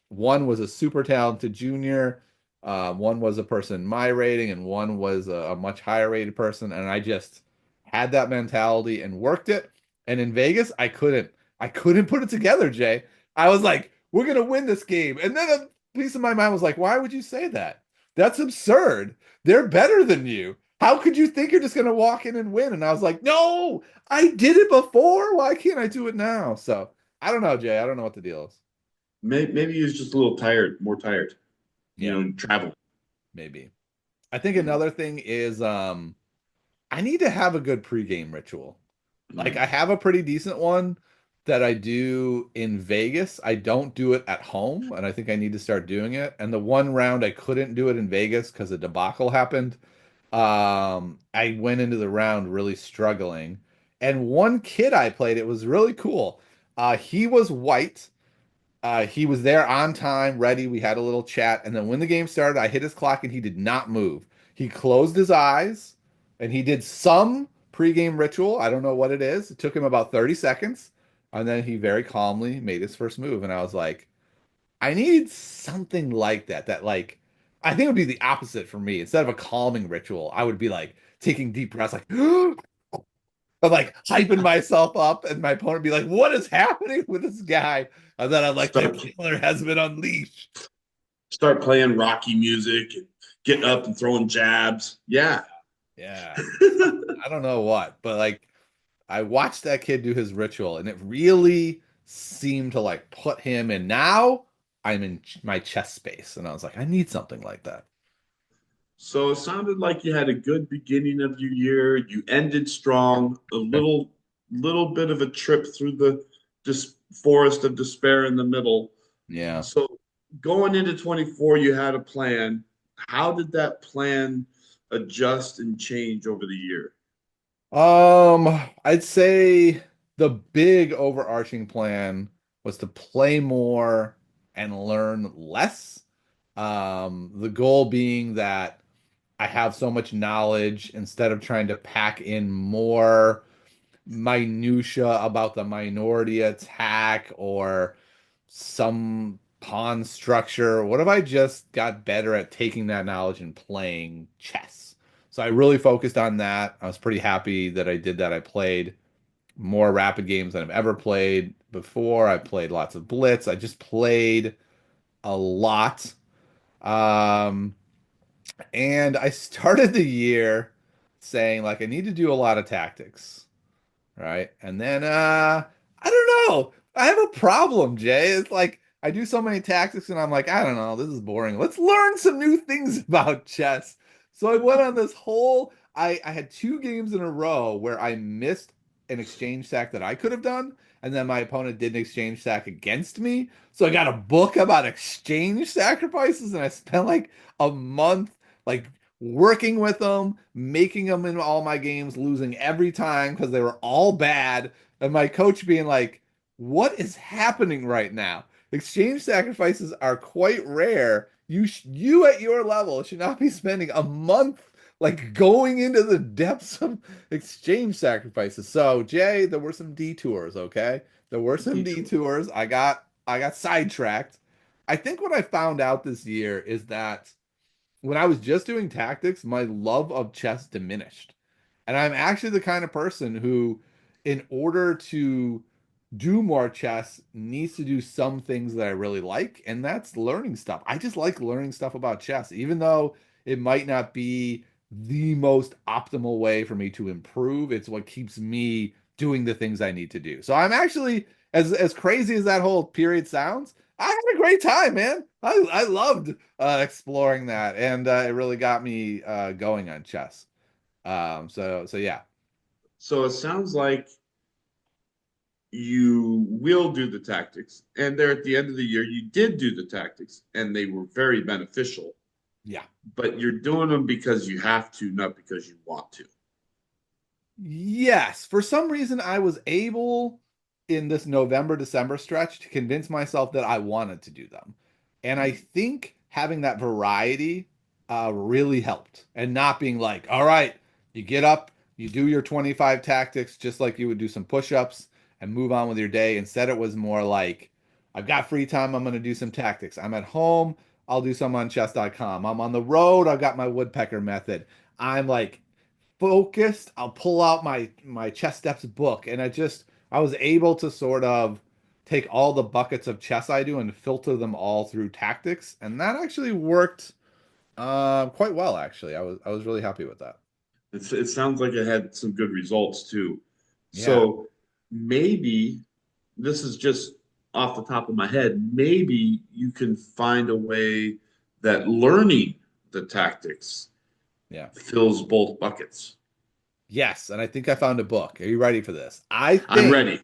one was a super talented junior. One was a person my rating, and one was a much higher rated person. And I just had that mentality and worked it. And in Vegas, I couldn't put it together, Jay. I was like, we're gonna win this game. And then a piece of my mind was like, why would you say that? That's absurd. They're better than you. How could you think you're just gonna walk in and win? And I was like, no, I did it before. Why can't I do it now? So I don't know, Jay. I don't know what the deal is. Maybe he was just a little tired, more tired, Yeah, travel. maybe. I think another thing is I need to have a good pregame ritual. Like Mm. I have a pretty decent one that I do in Vegas. I don't do it at home, and I think I need to start doing it. And the one round I couldn't do it in Vegas because a debacle happened. I went into the round really struggling. And one kid I played, it was really cool. He was white. He was there on time, ready. We had a little chat, and then when the game started, I hit his clock and he did not move. He closed his eyes and he did some pregame ritual. I don't know what it is. It took him about 30 seconds, and then he very calmly made his first move. And I was like, I need something like that. That like, I think it would be the opposite for me. Instead of a calming ritual, I would be like taking deep breaths, like I'm like hyping myself up, and my opponent be like, "What is happening with this guy?" And then I'm like, "The Start killer has been unleashed." start playing Rocky music and getting up and throwing jabs. Yeah. Yeah, I don't know what, but like, I watched that kid do his ritual, and it really seemed to like put him in. Now I'm in my chess space, and I was like, I need something like that. So it sounded like you had a good beginning of your year. You ended strong, a little bit of a trip through the just forest of despair in the middle. Yeah. So going into 24, you had a plan. How did that plan adjust and change over the year? I'd say the big overarching plan was to play more and learn less. The goal being that I have so much knowledge instead of trying to pack in more minutia about the minority attack or some pawn structure. What if I just got better at taking that knowledge and playing chess? So I really focused on that. I was pretty happy that I did that. I played more rapid games than I've ever played before. I played lots of Blitz. I just played a lot. Um, and I started the year saying like I need to do a lot of tactics, right? And then I don't know. I have a problem, Jay. It's like I do so many tactics and I'm like, I don't know, this is boring. Let's learn some new things about chess. So I went on this whole I had two games in a row where I missed an exchange sack that I could have done, and then my opponent did an exchange sack against me. So I got a book about exchange sacrifices, and I spent like a month like working with them, making them in all my games, losing every time because they were all bad. And my coach being like, what is happening right now? Exchange sacrifices are quite rare. You at your level should not be spending a month like going into the depths of exchange sacrifices. So, Jay, there were some detours, okay? There were some Detour. detours. I got sidetracked. I think what I found out this year is that when I was just doing tactics, my love of chess diminished. And I'm actually the kind of person who, in order to do more chess, needs to do some things that I really like, and that's learning stuff. I just like learning stuff about chess, even though it might not be the most optimal way for me to improve. It's what keeps me doing the things I need to do. So I'm actually, as crazy as that whole period sounds, I had a great time, man. I loved exploring that, and it really got me going on chess. So yeah, So it sounds like you will do the tactics. And there at the end of the year, you did do the tactics and they were very beneficial, yeah. but you're doing them because you have to, not because you want to. Yes, for some reason I was able in this November December stretch to convince myself that I wanted to do them. And I think having that variety really helped and not being like, all right, you get up, you do your 25 tactics just like you would do some push-ups and move on with your day. Instead, it was more like, I've got free time, I'm going to do some tactics. I'm at home, I'll do some on chess.com. I'm on the road, I've got my woodpecker method. I'm like focused, I'll pull out my chess steps book, and I was able to sort of take all the buckets of chess I do and filter them all through tactics, and that actually worked quite well. Actually, I was really happy with that. It sounds like it had some good results too. Yeah, So maybe this is just off the top of my head. Maybe you can find a way that learning the tactics yeah, fills both buckets. yes, and I think I found a book. Are you ready for this? I I'm think ready.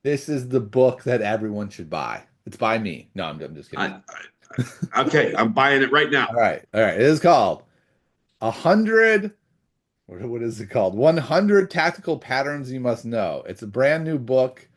this is the book that everyone should buy. It's by me. No, I'm just kidding. Okay, I'm buying it right now. All right. It is called 100. What is it called? 100 Tactical Patterns You Must Know. It's a brand new book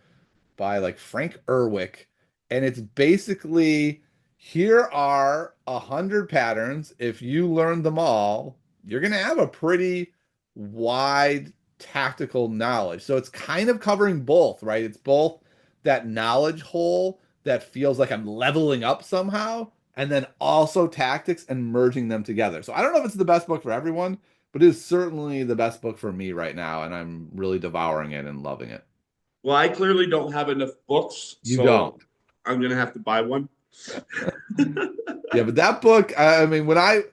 by like Frank Erwick, and it's basically here are 100 patterns. If you learn them all, you're gonna have a pretty wide tactical knowledge. So it's kind of covering both, right? It's both that knowledge hole that feels like I'm leveling up somehow, and then also tactics and merging them together. So I don't know if it's the best book for everyone, but it is certainly the best book for me right now, and I'm really devouring it and loving it. Well, I clearly don't have enough books, You don't. so I'm gonna have to buy one. Yeah, but that book, I mean, when I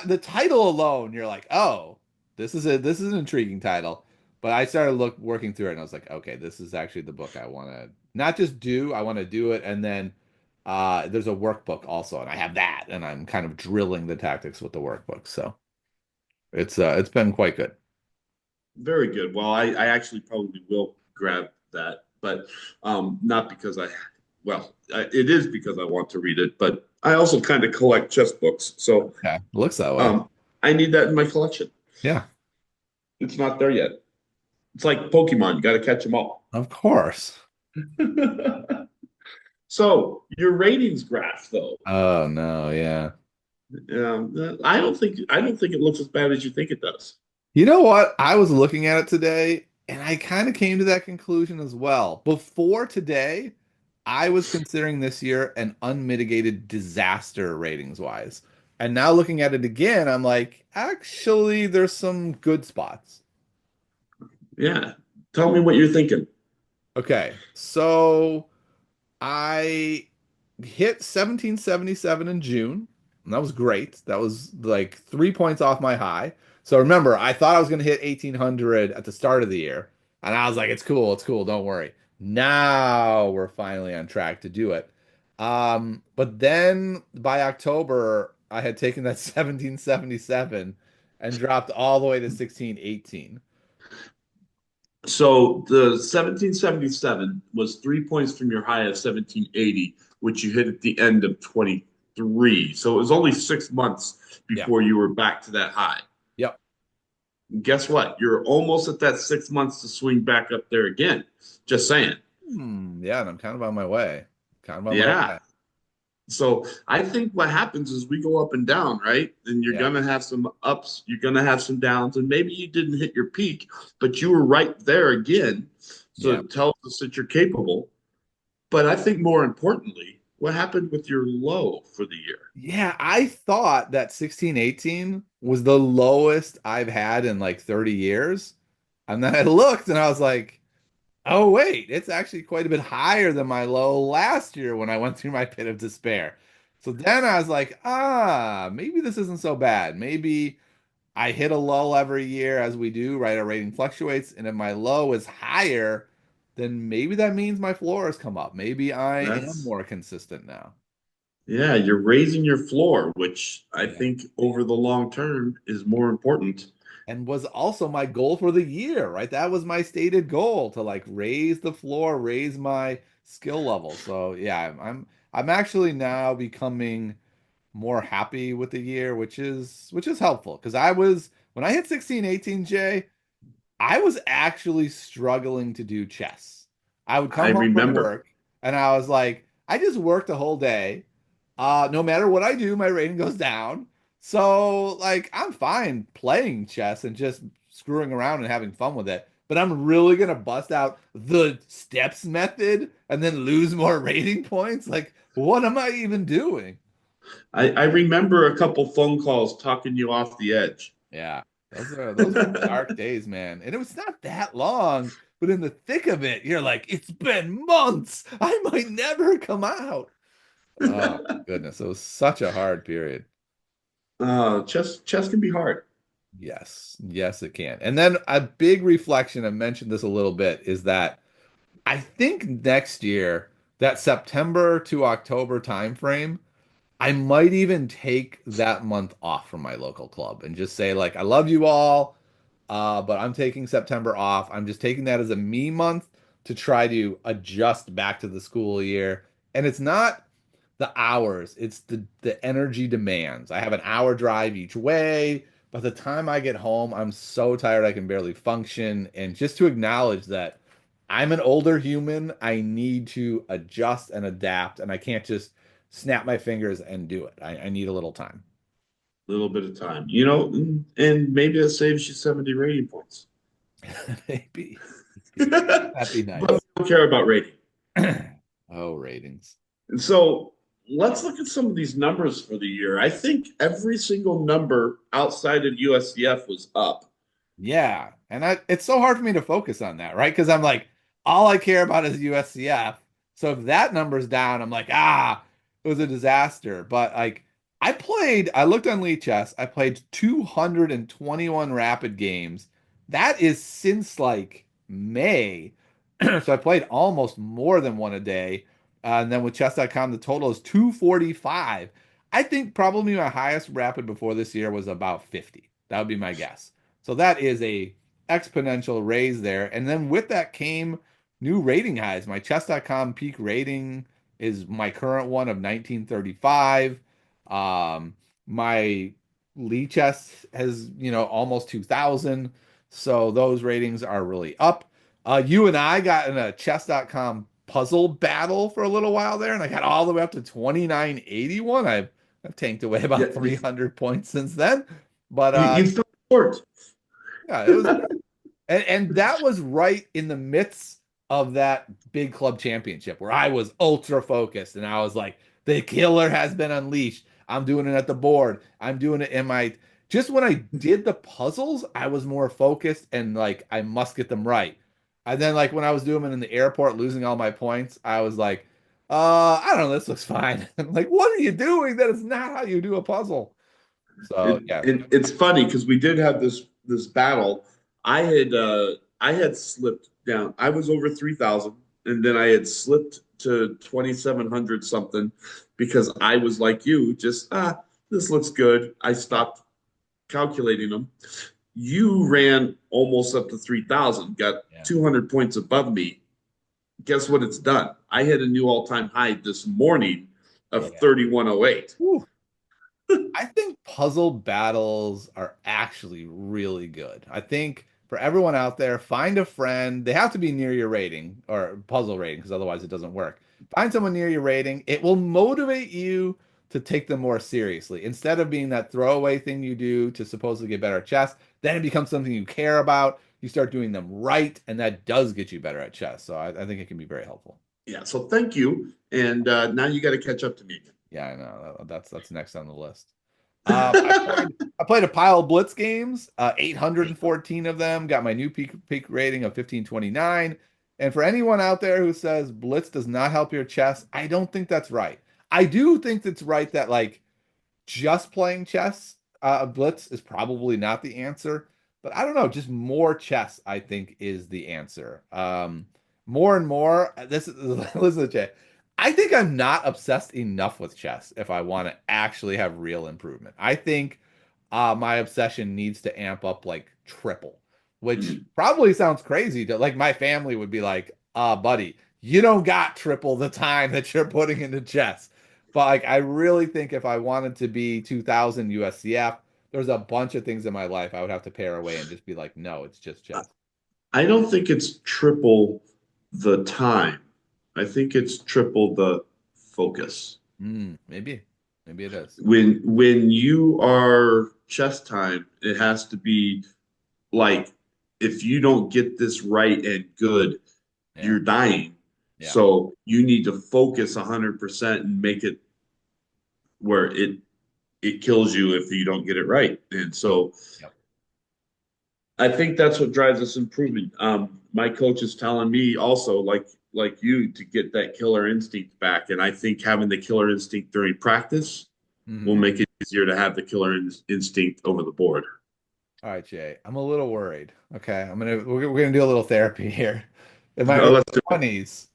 the title alone, you're like, oh, this is an intriguing title. But I started working through it and I was like, okay, this is actually the book I want to not just do, I want to do it. And then there's a workbook also, and I have that, and I'm kind of drilling the tactics with the workbook. So it's been quite good. Very good. Well, I actually probably will grab that, but not because it is because I want to read it, but I also kind of collect chess books. So Yeah, it looks that way. um, I need that in my collection. Yeah, It's not there yet. It's like Pokemon. You got to catch them all. of course. So your ratings graph, though, Oh no, yeah. I don't think it looks as bad as you think it does. You know what? I was looking at it today and I kind of came to that conclusion as well. Before today, I was considering this year an unmitigated disaster ratings wise. And now looking at it again, I'm like, actually, there's some good spots. Yeah. Tell me what you're thinking. Okay, so I hit 1777 in June, and that was great. That was like 3 points off my high. So remember, I thought I was going to hit 1800 at the start of the year, and I was like, it's cool, don't worry. Now we're finally on track to do it. But then by October, I had taken that 1777 and dropped all the way to 1618. So the 1777 was 3 points from your high of 1780, which you hit at the end of 23. So it was only 6 months Yeah. before you were back to that high. Yep. And guess what? You're almost at that 6 months to swing back up there again. Just saying. Yeah, and I'm kind of on my way. Kind of on my Yeah. way. So I think what happens is we go up and down, right? And you're Yeah. gonna have some ups, you're gonna have some downs, and maybe you didn't hit your peak, but you were right there again. So Yeah. it tells us that you're capable. But I think more importantly, what happened with your low for the year? Yeah, I thought that 1618 was the lowest I've had in like 30 years. And then I looked and I was like, oh, wait, it's actually quite a bit higher than my low last year when I went through my pit of despair. So then I was like, maybe this isn't so bad. Maybe I hit a low every year as we do, right? Our rating fluctuates. And if my low is higher, then maybe that means my floor has come up. Maybe I am That's more consistent now. yeah, you're raising your floor, which I Yeah. think over the long term is more important. And was also my goal for the year, right? That was my stated goal to like raise the floor, raise my skill level. So yeah, I'm actually now becoming more happy with the year, which is helpful because I was when I hit 16, 18, Jay, I was actually struggling to do chess. I would I come home from remember. work and I was like, I just worked a whole day. No matter what I do, my rating goes down. So, like, I'm fine playing chess and just screwing around and having fun with it. But I'm really gonna bust out the steps method and then lose more rating points. Like, what am I even doing? I remember a couple phone calls talking you off the edge. Yeah, those were dark days, man. And it was not that long, but in the thick of it, you're like, it's been months. I might never come out. Oh goodness, it was such a hard period. Chess can be hard. Yes, yes, it can. And then a big reflection, I mentioned this a little bit, is that I think next year, that September to October timeframe, I might even take that month off from my local club and just say, like, I love you all, but I'm taking September off. I'm just taking that as a me month to try to adjust back to the school year. And it's not the hours, it's the energy demands. I have an hour drive each way. By the time I get home, I'm so tired I can barely function. And just to acknowledge that I'm an older human, I need to adjust and adapt, and I can't just snap my fingers and do it. I need a little time. A little bit of time, and maybe that saves you 70 rating points. Maybe. Maybe. That'd be But we nice. don't care about rating. Oh, ratings. And so let's look at some of these numbers for the year. I think every single number outside of USCF was up. Yeah. And it's so hard for me to focus on that, right? Because I'm like, all I care about is USCF. So if that number's down, I'm like, it was a disaster. But like, I looked on Lee Chess, I played 221 rapid games. That is since like May. So I played almost more than one a day. And then with chess.com, the total is 245. I think probably my highest rapid before this year was about 50. That would be my guess. So that is a exponential raise there. And then with that came new rating highs. My chess.com peak rating is my current one of 1935. My Lee Chess has, almost 2,000. So those ratings are really up. You and I got in a chess.com puzzle battle for a little while there, and I got all the way up to 2981. I've tanked away Yeah, about 300 points since then. But you fell short. yeah, it was and that was right in the midst of that big club championship where I was ultra focused and I was like, the killer has been unleashed. I'm doing it at the board. I'm doing it in my just when I did the puzzles, I was more focused and like I must get them right. And then like when I was doing them in the airport, losing all my points, I was like, I don't know, this looks fine. I'm like, what are you doing? That is not how you do a puzzle. So yeah. It's funny because we did have this battle. I had slipped down. I was over 3,000, and then I had slipped to 2,700 something because I was like you, just this looks good. I Yeah. stopped calculating them. You ran almost up to 3,000, got Yeah. 200 points above me. Guess what it's done? I hit a new all-time high this morning of Yeah. 3,108. Whew. I think puzzle battles are actually really good. I think for everyone out there, find a friend. They have to be near your rating or puzzle rating because otherwise it doesn't work. Find someone near your rating. It will motivate you to take them more seriously. Instead of being that throwaway thing you do to supposedly get better at chess, then it becomes something you care about. You start doing them right, and that does get you better at chess. So I think it can be very helpful. Yeah, so thank you. And now you got to catch up to me Yeah, I know. That's next on the list. I played a pile of Blitz games, 814 of them, got my new peak rating of 1529. And for anyone out there who says Blitz does not help your chess, I don't think that's right. I do think it's right that like just playing chess, Blitz is probably not the answer, but I don't know, just more chess, I think, is the answer. More and more, this is, listen to Jay. I think I'm not obsessed enough with chess if I want to actually have real improvement. I think my obsession needs to amp up like triple, which again. probably sounds crazy to like my family would be like, buddy, you don't got triple the time that you're putting into chess. But like I really think if I wanted to be 2000 USCF, there's a bunch of things in my life I would have to pare away and just be like, no, it's just chess. I don't think it's triple the time. I think it's triple the focus. Maybe it is. When you are chess time, it has to be like if you don't get this right and good, Yeah, you're dying. yeah, So you need to focus 100% and make it where it kills you if you don't get it right. And so yep. I think that's what drives us improvement. My coach is telling me also, like you, to get that killer instinct back. And I think having the killer instinct during practice will Hmm. make it easier to have the killer instinct over the board. All right, Jay. I'm a little worried. Okay, we're gonna do a little therapy here. In my Oh, early let's do it. 20s,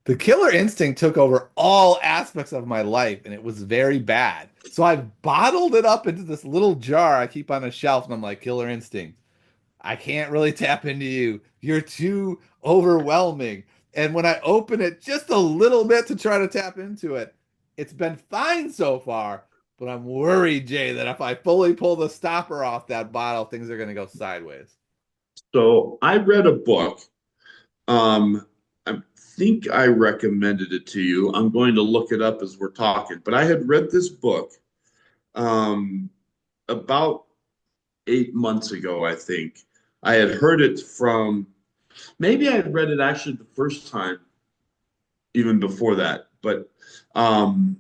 the killer instinct took over all aspects of my life, and it was very bad. So I've bottled it up into this little jar I keep on a shelf, and I'm like, killer instinct. I can't really tap into you. You're too overwhelming. And when I open it just a little bit to try to tap into it, it's been fine so far. But I'm worried, Jay, that if I fully pull the stopper off that bottle, things are going to go sideways. So I read a book. I think I recommended it to you. I'm going to look it up as we're talking, but I had read this book um, about 8 months ago, I think. I had heard it from maybe I had read it actually the first time, even before that. But um,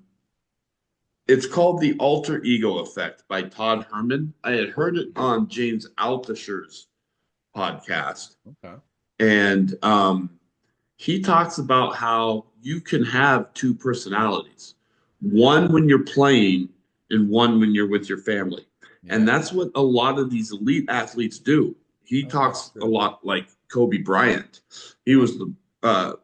it's called The Alter Ego Effect by Todd Herman. I had heard it on James Altucher's podcast, Okay. and he talks about how you can have two personalities, one when you're playing and one when you're with your family. And Yeah. that's what a lot of these elite athletes do. He Oh, yeah, talks a true. lot like Kobe Bryant. He was the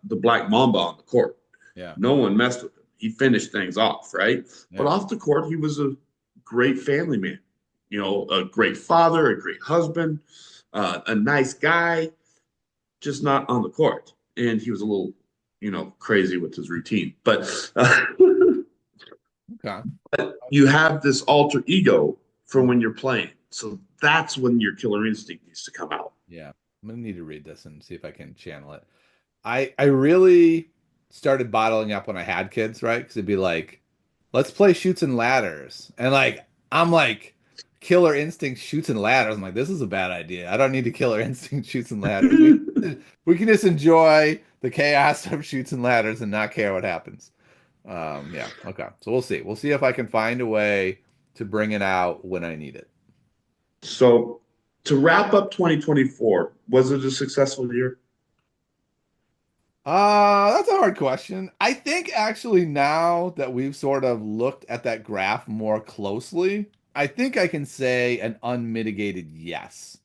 Black Mamba on the court. Yeah. No one messed with him. He finished things off, right? But Yeah. off the court, he was a great family man. You know, a great father, a great husband, a nice guy, just not on the court. And he was a little, crazy with his routine. But Okay. you have this alter ego for when you're playing. So that's when your killer instinct needs to come out. Yeah. I'm gonna need to read this and see if I can channel it. I really started bottling up when I had kids, right? Because it'd be like, let's play shoots and ladders. And like I'm like killer instinct shoots and ladders. I'm like, this is a bad idea. I don't need to killer instinct shoots and ladders. We can just enjoy the chaos of shoots and ladders and not care what happens. Yeah, okay. So we'll see. We'll see if I can find a way to bring it out when I need it. So to wrap up 2024, was it a successful year? That's a hard question. I think actually now that we've sort of looked at that graph more closely, I think I can say an unmitigated yes.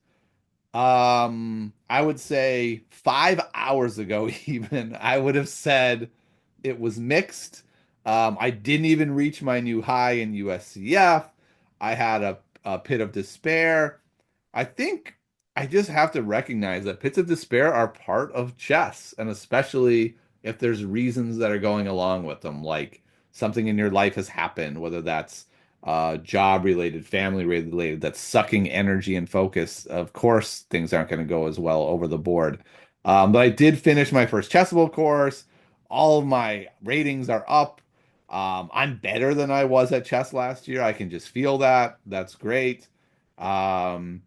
I would say 5 hours ago, even, I would have said it was mixed. I didn't even reach my new high in USCF. I had a pit of despair. I think I just have to recognize that pits of despair are part of chess, and especially if there's reasons that are going along with them, like something in your life has happened, whether that's job related, family related, that's sucking energy and focus. Of course, things aren't going to go as well over the board. But I did finish my first Chessable course. All of my ratings are up. I'm better than I was at chess last year. I can just feel that. That's great. Um,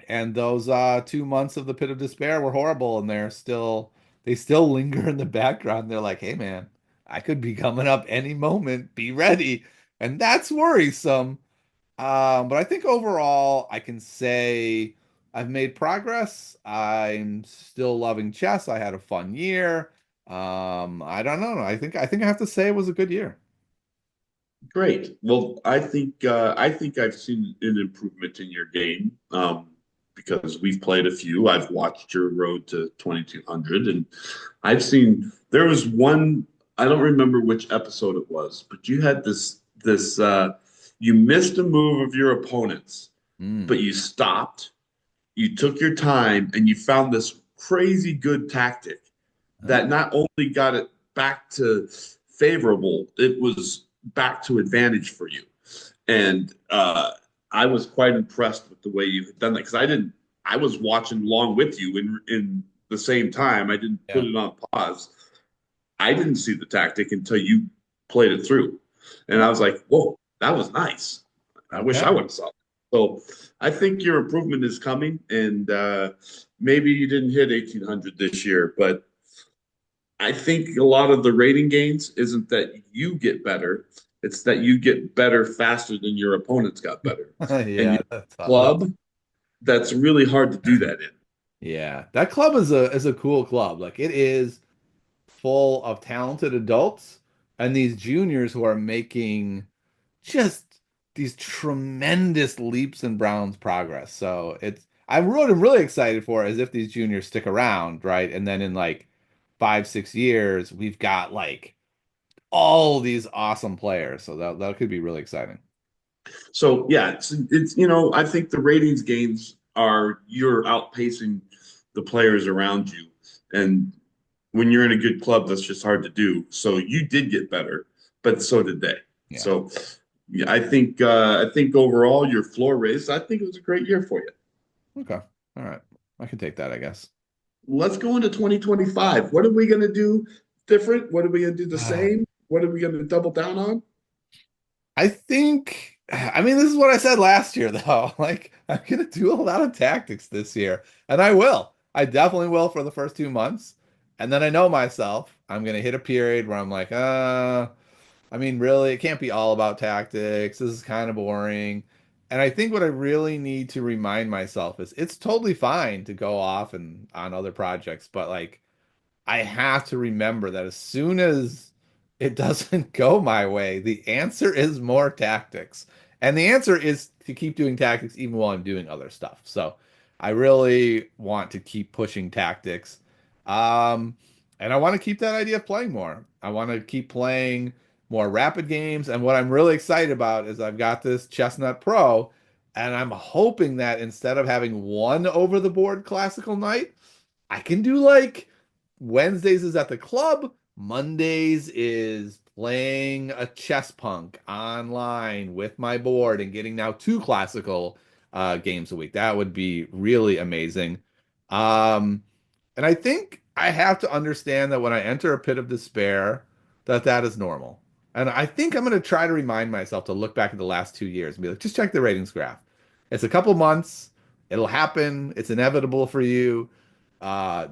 and those 2 months of the pit of despair were horrible, and they still linger in the background. They're like, hey man, I could be coming up any moment. Be ready. And that's worrisome. But I think overall I can say I've made progress. I'm still loving chess. I had a fun year. I don't know. I think I have to say it was a good year. Great. Well, I think I've seen an improvement in your game because we've played a few. I've watched your road to 2200, and I've seen there was one. I don't remember which episode it was, but you had this you missed a move of your opponent's, Mm. but you stopped. You took your time, and you found this crazy good tactic that Oh, not only got it back to favorable, it was back to advantage for you. And I was quite impressed with the way you had done that because I was watching along with you in the same time. I didn't put yeah. it on pause. I didn't see the tactic until you played it through. And I Oh, was like, whoa, that was nice. I wish I okay. would have saw it. So I think your improvement is coming. And maybe you didn't hit 1800 this year, but I think a lot of the rating gains isn't that you get better, it's that you get better faster than your opponents got better. And Yeah, your that's tough. club, that's really hard to do that in. Yeah, that club is a cool club. Like it is full of talented adults and these juniors who are making just these tremendous leaps and bounds progress. So I'm really excited for it as if these juniors stick around, right? And then in like 5, 6 years, we've got like all these awesome players. So that could be really exciting. So yeah, it's I think the ratings gains are you're outpacing the players around you. And when you're in a good club, that's just hard to do. So you did get better, but so did they. Yeah. So yeah, I think overall your floor raise, I think it was a great year for you. Okay. All right. I can take that, I guess. Let's go into 2025. What are we going to do different? What are we going to do the same? What are we going to double down on? I mean, this is what I said last year, though. Like, I'm gonna do a lot of tactics this year, and I will. I definitely will for the first 2 months, and then I know myself. I'm gonna hit a period where I'm like, I mean, really, it can't be all about tactics. This is kind of boring. And I think what I really need to remind myself is it's totally fine to go off and on other projects, but like I have to remember that as soon as it doesn't go my way, the answer is more tactics. And the answer is to keep doing tactics even while I'm doing other stuff. So I really want to keep pushing tactics. Um, and I want to keep that idea of playing more. I want to keep playing more rapid games. And what I'm really excited about is I've got this Chestnut Pro, and I'm hoping that instead of having one over the board classical night, I can do like Wednesdays is at the club, Mondays is playing a chess punk online with my board and getting now two classical games a week. That would be really amazing. Um, and I think I have to understand that when I enter a pit of despair, that that is normal. And I think I'm going to try to remind myself to look back at the last 2 years and be like, just check the ratings graph. It's a couple months. It'll happen. It's inevitable for you.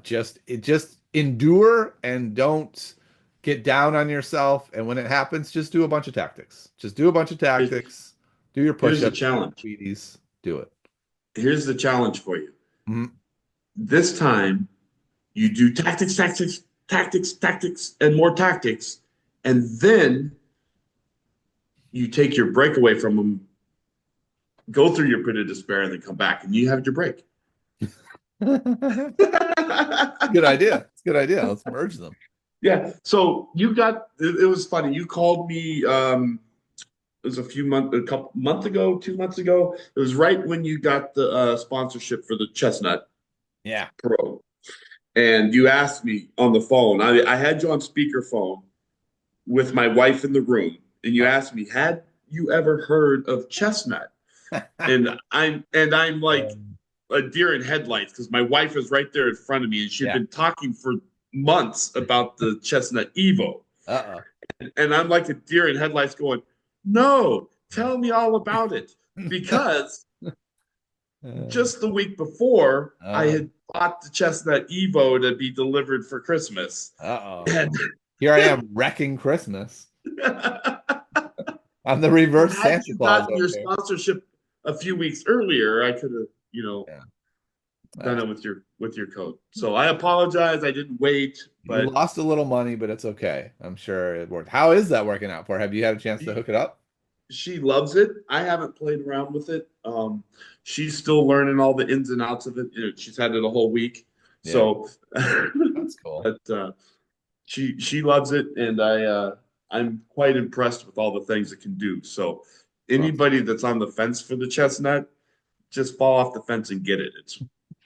Just endure and don't get down on yourself. And when it happens, just do a bunch of tactics. Just do a bunch of Here- tactics. Do your Here's the push-ups, challenge. Wheaties. Do it. Here's the challenge for you. Mhm. This time, you do tactics, tactics, tactics, tactics, and more tactics, and then you take your break away from them, go through your pit of despair, and then come back, and you have your break. Good idea. It's a good idea. Let's merge them. Yeah. So you got it was funny. You called me it was a couple months ago, 2 months ago. It was right when you got the sponsorship for the Chestnut Yeah. Pro. And you asked me on the phone. I had you on speakerphone with my wife in the room, and you asked me, "Had you ever heard of Chestnut?" And I'm like a deer in headlights because my wife is right there in front of me, and she'd Yeah. been talking for months about the Chestnut Evo, Uh-oh. and I'm like a deer in headlights, going, "No, tell me all about it," because just the week before, I Uh, had bought the Chestnut Evo to be delivered for Christmas. uh-oh. And Here I am wrecking Christmas. I'm the reverse had Santa you Claus gotten over your here. sponsorship a few weeks earlier, I could have, Yeah. done That's, it with your code. So I apologize. I didn't wait, you but lost a little money, but it's okay. I'm sure it worked. How is that working out for? Have you had a chance to she, hook it up? she loves it. I haven't played around with it. She's still learning all the ins and outs of it. She's had it a whole week. Yeah, So, that's cool. but she loves it, and I'm quite impressed with all the things it can do. So Awesome. anybody that's on the fence for the chestnut, just fall off the fence and get it.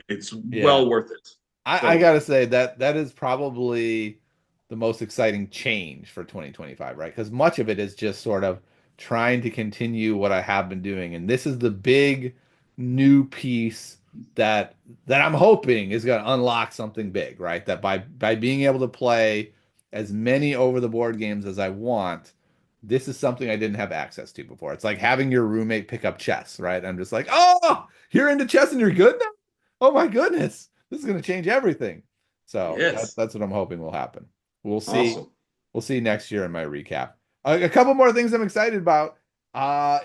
It's Yeah. well worth it. I So gotta say that that is probably the most exciting change for 2025, right? Because much of it is just sort of trying to continue what I have been doing, and this is the big new piece that I'm hoping is going to unlock something big, right? That by being able to play as many over the board games as I want, this is something I didn't have access to before. It's like having your roommate pick up chess, right? I'm just like, oh, you're into chess and you're good now? Oh my goodness, this is going to change everything. So yes, that's what I'm hoping will happen. We'll see. awesome. We'll see next year in my recap. A couple more things I'm excited about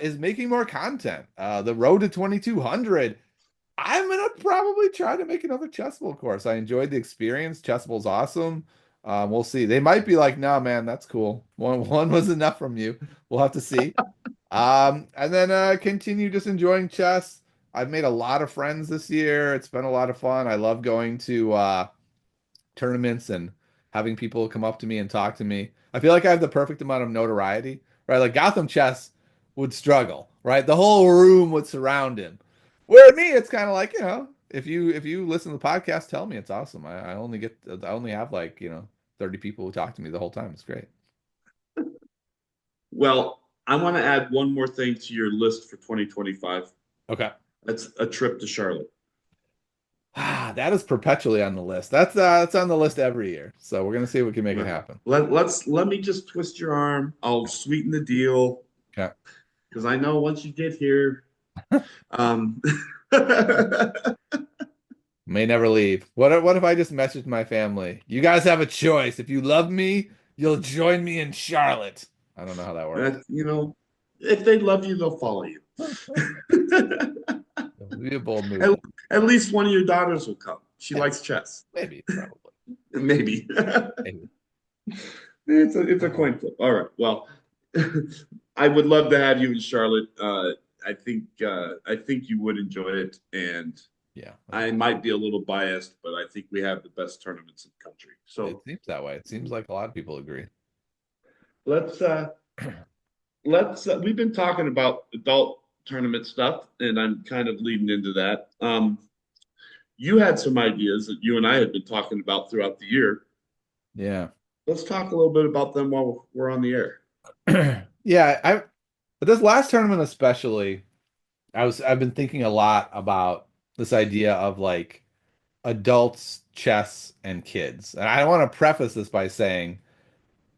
is making more content. The road to 2200. I'm gonna probably try to make another chessable course. I enjoyed the experience. Chessable's awesome. We'll see. They might be like, "No, man, that's cool. One was enough from you." We'll have to see. And then continue just enjoying chess. I've made a lot of friends this year. It's been a lot of fun. I love going to tournaments and having people come up to me and talk to me. I feel like I have the perfect amount of notoriety, right? Like Gotham Chess would struggle, right? The whole room would surround him. Where me, it's kind of like, if you listen to the podcast, tell me it's awesome. I only have like, 30 people who talk to me the whole time. It's great. Well, I want to add one more thing to your list for 2025. Okay. That's a trip to Charlotte. That is perpetually on the list. That's on the list every year. So we're gonna see if we can make it Well, happen. let me just twist your arm. I'll sweeten the deal Okay. because I know once you get here, um, May never leave. What if I just messaged my family? You guys have a choice. If you love me, you'll join me in Charlotte. I don't know how that works. that, if they love you, they'll follow you. It'll be a bold move At, then. at least one of your daughters will come. She Yeah, likes chess. maybe, probably. Maybe. Maybe. It's a coin flip. All right. Well, I would love to have you in Charlotte. I think you would enjoy it, and Yeah, I might be a little biased, but I think we have the best tournaments in the country. it So seems that way. It seems like a lot of people agree. let's uh let's we've been talking about adult tournament stuff, and I'm kind of leading into that. You had some ideas that you and I had been talking about throughout the year. Yeah. Let's talk a little bit about them while we're on the air. Yeah, but this last tournament especially, I've been thinking a lot about this idea of like adults, chess, and kids. And I want to preface this by saying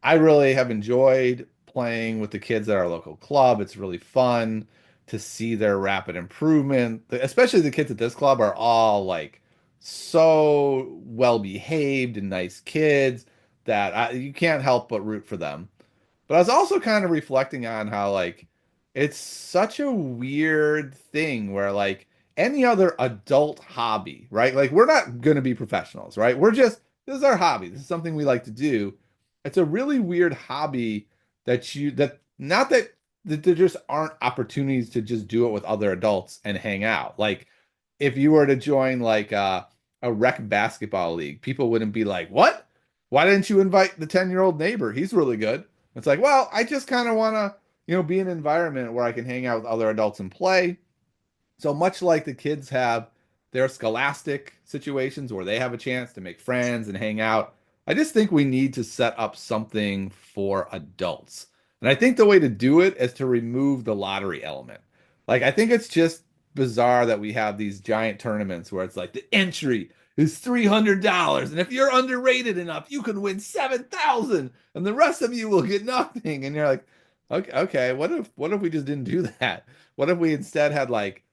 I really have enjoyed playing with the kids at our local club. It's really fun to see their rapid improvement. Especially the kids at this club are all like so well behaved and nice kids that you can't help but root for them. But I was also kind of reflecting on how like it's such a weird thing where like any other adult hobby, right? Like we're not going to be professionals, right? This is our hobby. This is something we like to do. It's a really weird hobby that not that there just aren't opportunities to just do it with other adults and hang out. Like if you were to join like a rec basketball league, people wouldn't be like, "What? Why didn't you invite the 10-year-old neighbor? He's really good." It's like, well, I just kind of want to, be in an environment where I can hang out with other adults and play. So much like the kids have their scholastic situations where they have a chance to make friends and hang out, I just think we need to set up something for adults. And I think the way to do it is to remove the lottery element. Like, I think it's just bizarre that we have these giant tournaments where it's like the entry is $300. And if you're underrated enough, you can win 7,000 and the rest of you will get nothing. And you're like, okay, what if we just didn't do that? What if we instead had like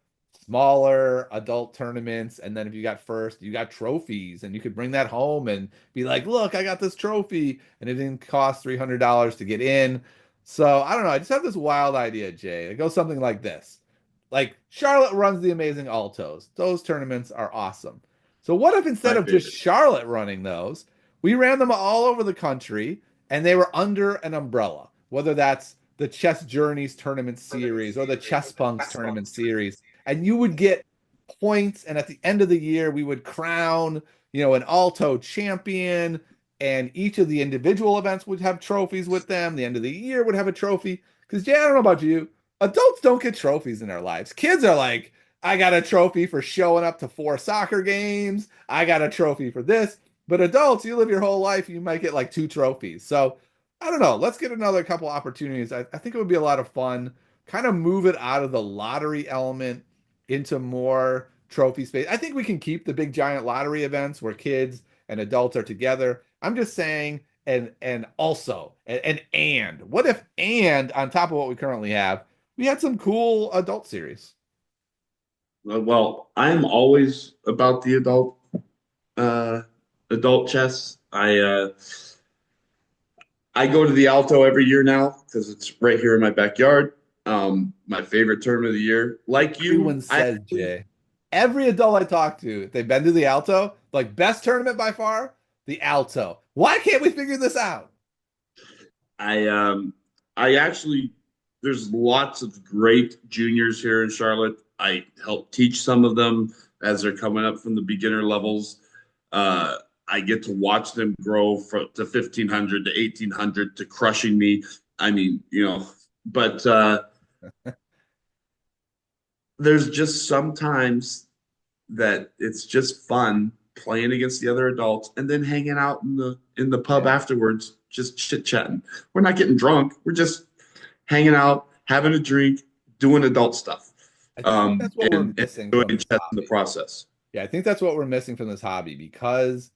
smaller adult tournaments, and then if you got first, you got trophies, and you could bring that home and be like, "Look, I got this trophy," and it didn't cost $300 to get in. So I don't know. I just have this wild idea, Jay. It goes something like this: like Charlotte runs the Amazing Altos. Those tournaments are awesome. So what if instead My of just favorite. Charlotte running those, we ran them all over the country, and they were under an umbrella, whether that's the Chess Journeys tournament series or the Chess Punks tournament series, and you would get points. And at the end of the year, we would crown, an Alto champion. And each of the individual events would have trophies with them. The end of the year would have a trophy. Because, Jay, I don't know about you, adults don't get trophies in their lives. Kids are like, I got a trophy for showing up to 4 soccer games. I got a trophy for this. But adults, you live your whole life, you might get like 2 trophies. So I don't know. Let's get another couple opportunities. I think it would be a lot of fun. Kind of move it out of the lottery element into more trophy space. I think we can keep the big giant lottery events where kids and adults are together. I'm just saying, and also, and what if, and on top of what we currently have, we had some cool adult series. Well, I'm always about the uh, adult chess. I go to the Alto every year now because it's right here in my backyard. My favorite tournament of the year. Like you, Everyone I says, Jay. Every adult I talk to, if they've been to the Alto, like best tournament by far, the Alto. Why can't we figure this out? I I actually there's lots of great juniors here in Charlotte. I help teach some of them as they're coming up from the beginner levels. Uh, I get to watch them grow from to 1500 to 1800 to crushing me. I mean, but there's just sometimes that it's just fun playing against the other adults and then hanging out in the pub Yeah. afterwards, just chit chatting. We're not getting drunk. We're just hanging out, having a drink, doing adult stuff, I think that's what we're and missing from enjoying this chess in the hobby. process. Yeah, I think that's what we're missing from this hobby because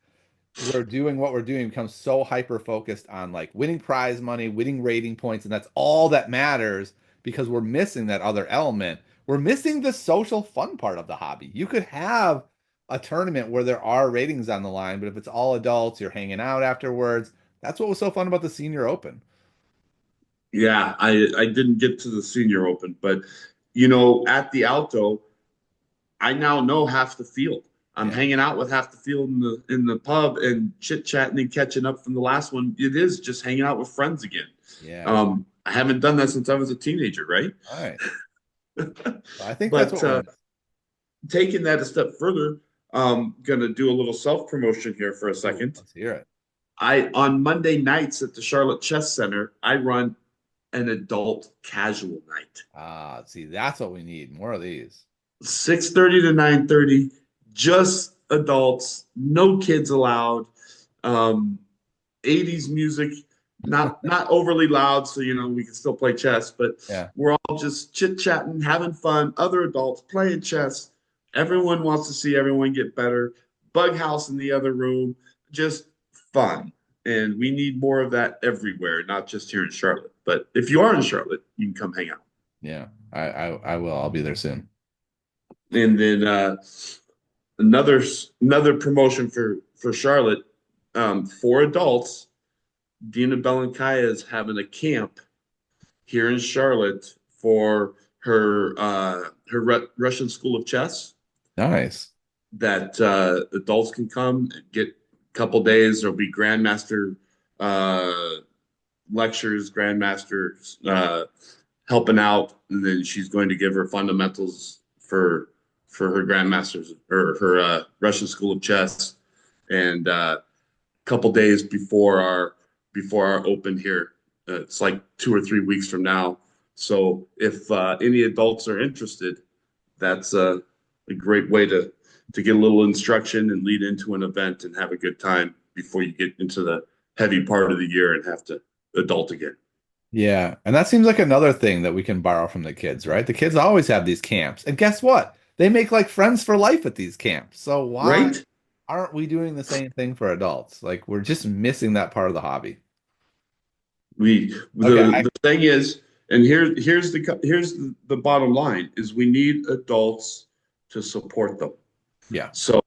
we're doing what we're doing becomes so hyper focused on like winning prize money, winning rating points, and that's all that matters because we're missing that other element. We're missing the social fun part of the hobby. You could have a tournament where there are ratings on the line, but if it's all adults, you're hanging out afterwards. That's what was so fun about the Senior Open. Yeah, I didn't get to the senior open, but at the Alto, I now know half the field. I'm Yeah. hanging out with half the field in the pub and chit chatting and catching up from the last one. It is just hanging out with friends again. Yeah. I haven't done that since I was a teenager, right? All right. I think that's But what we're missing. taking that a step further, gonna do a little self promotion here for a Ooh, second. let's hear it. I on Monday nights at the Charlotte Chess Center, I run an adult casual night, Ah, see, that's what we need. More of these. 6:30 to 9:30, just adults, no kids allowed. Um, '80s music, not overly loud, so we can still play chess, but Yeah. we're all just chit-chatting, having fun, other adults playing chess. Everyone wants to see everyone get better. Bug house in the other room, just fun. And we need more of that everywhere, not just here in Charlotte. But if you are in Charlotte, you can come hang out. Yeah. I will. I'll be there soon. And then another promotion for Charlotte, for adults. Dina Belankaya is having a camp here in Charlotte for her Russian School of Chess Nice. that adults can come and get a couple days. There'll be grandmaster uh, lectures, grandmasters helping out, and then she's going to give her fundamentals for her grandmasters or her Russian School of Chess, and a couple days before our open here. It's like 2 or 3 weeks from now. So if any adults are interested, that's a great way to get a little instruction and lead into an event and have a good time before you get into the heavy part of the year and have to adult again. Yeah. And that seems like another thing that we can borrow from the kids, right? The kids always have these camps. And guess what? They make like friends for life at these camps. So why Right? aren't we doing the same thing for adults? Like we're just missing that part of the hobby. We Okay. the thing is, and here's the bottom line is we need adults to support them. Yeah. So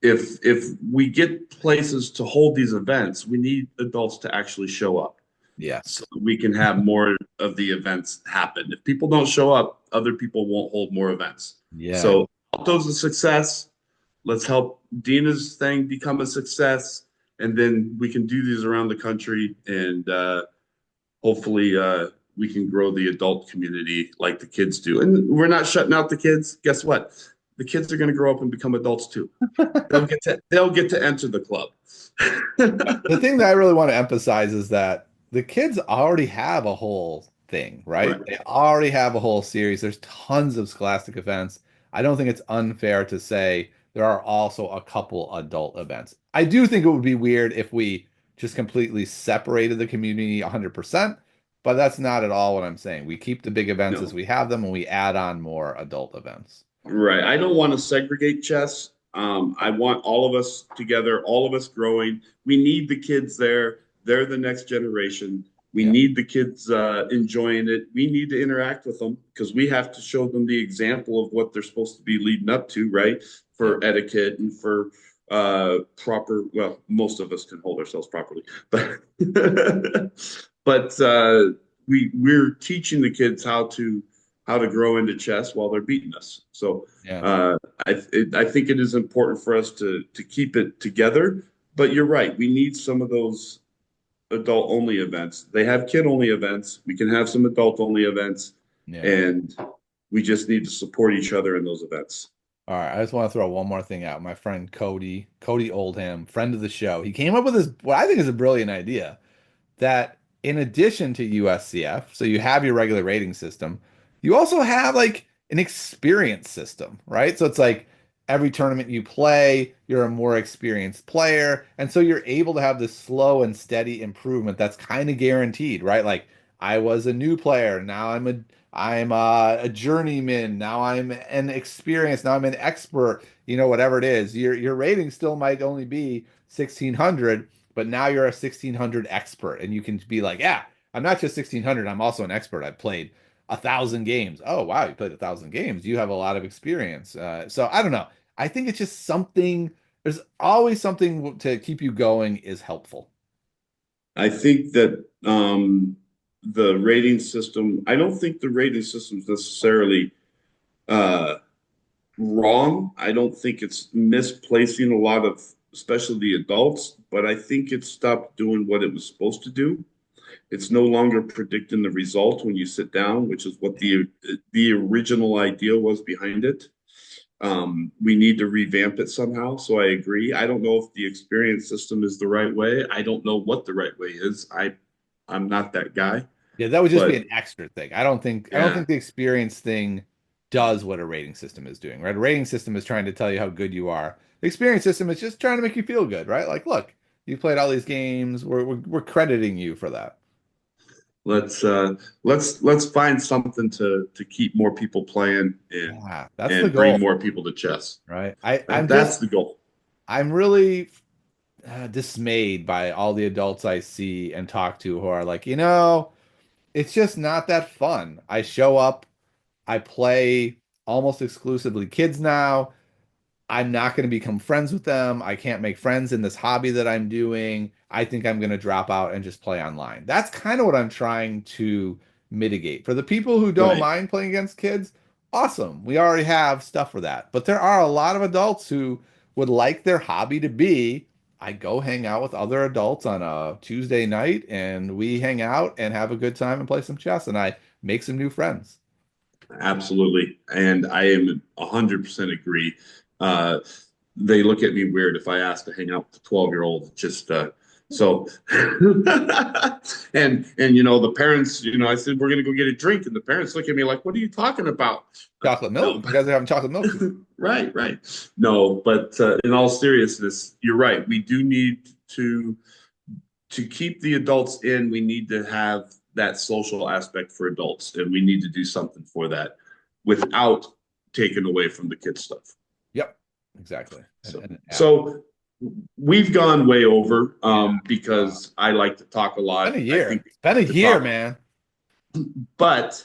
if we get places to hold these events, we need adults to actually show up so Yes. that we can have more of the events happen. If people don't show up, other people won't hold more events. Yeah. So Alto's a success. Let's help Dina's thing become a success, and then we can do these around the country, and hopefully we can grow the adult community like the kids do. And we're not shutting out the kids. Guess what? The kids are going to grow up and become adults too. They'll get to enter the club. The thing that I really want to emphasize is that the kids already have a whole thing, right? They Right. already have a whole series. There's tons of Scholastic events. I don't think it's unfair to say there are also a couple adult events. I do think it would be weird if we just completely separated the community 100%, but that's not at all what I'm saying. We keep the big events as No. we have them and we add on more adult events. Right. I don't want to segregate chess. I want all of us together, all of us growing. We need the kids there. They're the next generation. We Yeah. need the kids enjoying it. We need to interact with them because we have to show them the example of what they're supposed to be leading up to, right? Yeah. For etiquette and for proper, well, most of us can hold ourselves properly, but but we're teaching the kids how to grow into chess while they're beating us. So Yeah. uh, I think it is important for us to keep it together. But you're right, we need some of those adult only events. They have kid only events. We can have some adult only events, Yeah. and we just need to support each other in those events. All right, I just want to throw one more thing out. My friend Cody Oldham, friend of the show, he came up with this, what I think is a brilliant idea that in addition to USCF, so you have your regular rating system, you also have like an experience system, right? So it's like every tournament you play, you're a more experienced player. And so you're able to have this slow and steady improvement that's kind of guaranteed, right? Like I was a new player, now I'm a journeyman, now I'm an experienced, now I'm an expert, whatever it is. Your rating still might only be 1600, but now you're a 1600 expert and you can be like, yeah, I'm not just 1600, I'm also an expert. I've played 1,000 games. Oh, wow, you played 1,000 games. You have a lot of experience. So I don't know. I think it's just something, there's always something to keep you going is helpful. I think that the rating system. I don't think the rating system is necessarily uh, wrong. I don't think it's misplacing a lot of, especially the adults, but I think it stopped doing what it was supposed to do. It's no longer predicting the result when you sit down, which is what the original idea was behind it. We need to revamp it somehow. So I agree. I don't know if the experience system is the right way. I don't know what the right way is. I'm not that guy, Yeah, that would just be but an extra thing. I don't think yeah, the experience thing does what a rating system is doing, right? A rating system is trying to tell you how good you are. The experience system is just trying to make you feel good, right? Like, look, You played all these games. We're crediting you for that. Let's uh let's find something to keep more people playing Yeah, that's the and bring goal, more people to chess. right? That's the goal. I'm really dismayed by all the adults I see and talk to who are like, it's just not that fun. I show up, I play almost exclusively kids now. I'm not going to become friends with them. I can't make friends in this hobby that I'm doing. I think I'm going to drop out and just play online. That's kind of what I'm trying to mitigate. For the people who don't Right. mind playing against kids, awesome. We already have stuff for that. But there are a lot of adults who would like their hobby to be I go hang out with other adults on a Tuesday night and we hang out and have a good time and play some chess and I make some new friends. Absolutely. And I am 100% agree. Uh, they look at me weird if I ask to hang out with a 12-year-old. Just so and the parents, I said we're gonna go get a drink, and the parents look at me like, what are you talking about? Chocolate milk. No. You guys are having chocolate milk too. Right, right. No, but in all seriousness, you're right. We do need to keep the adults in. We need to have that social aspect for adults, and we need to do something for that without taking away from the kid stuff. Yep, exactly. So, And so we've gone way over yeah. because I like to talk a Been a lot. I year. think It's been a the year, top, man. but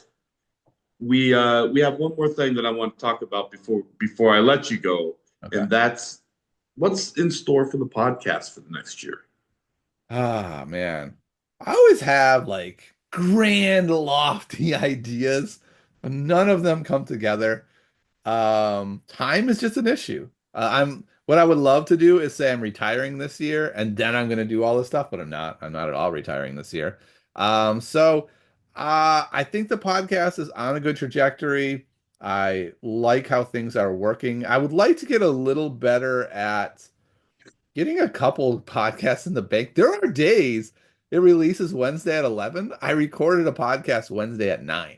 we have one more thing that I want to talk about before I let you go, Okay. and that's what's in store for the podcast for the next year. Ah, man. I always have like grand, lofty ideas, but none of them come together. Time is just an issue. What I would love to do is say I'm retiring this year and then I'm going to do all this stuff, but I'm not. I'm not at all retiring this year. I think the podcast is on a good trajectory. I like how things are working. I would like to get a little better at getting a couple podcasts in the bank. There are days it releases Wednesday at 11. I recorded a podcast Wednesday at 9.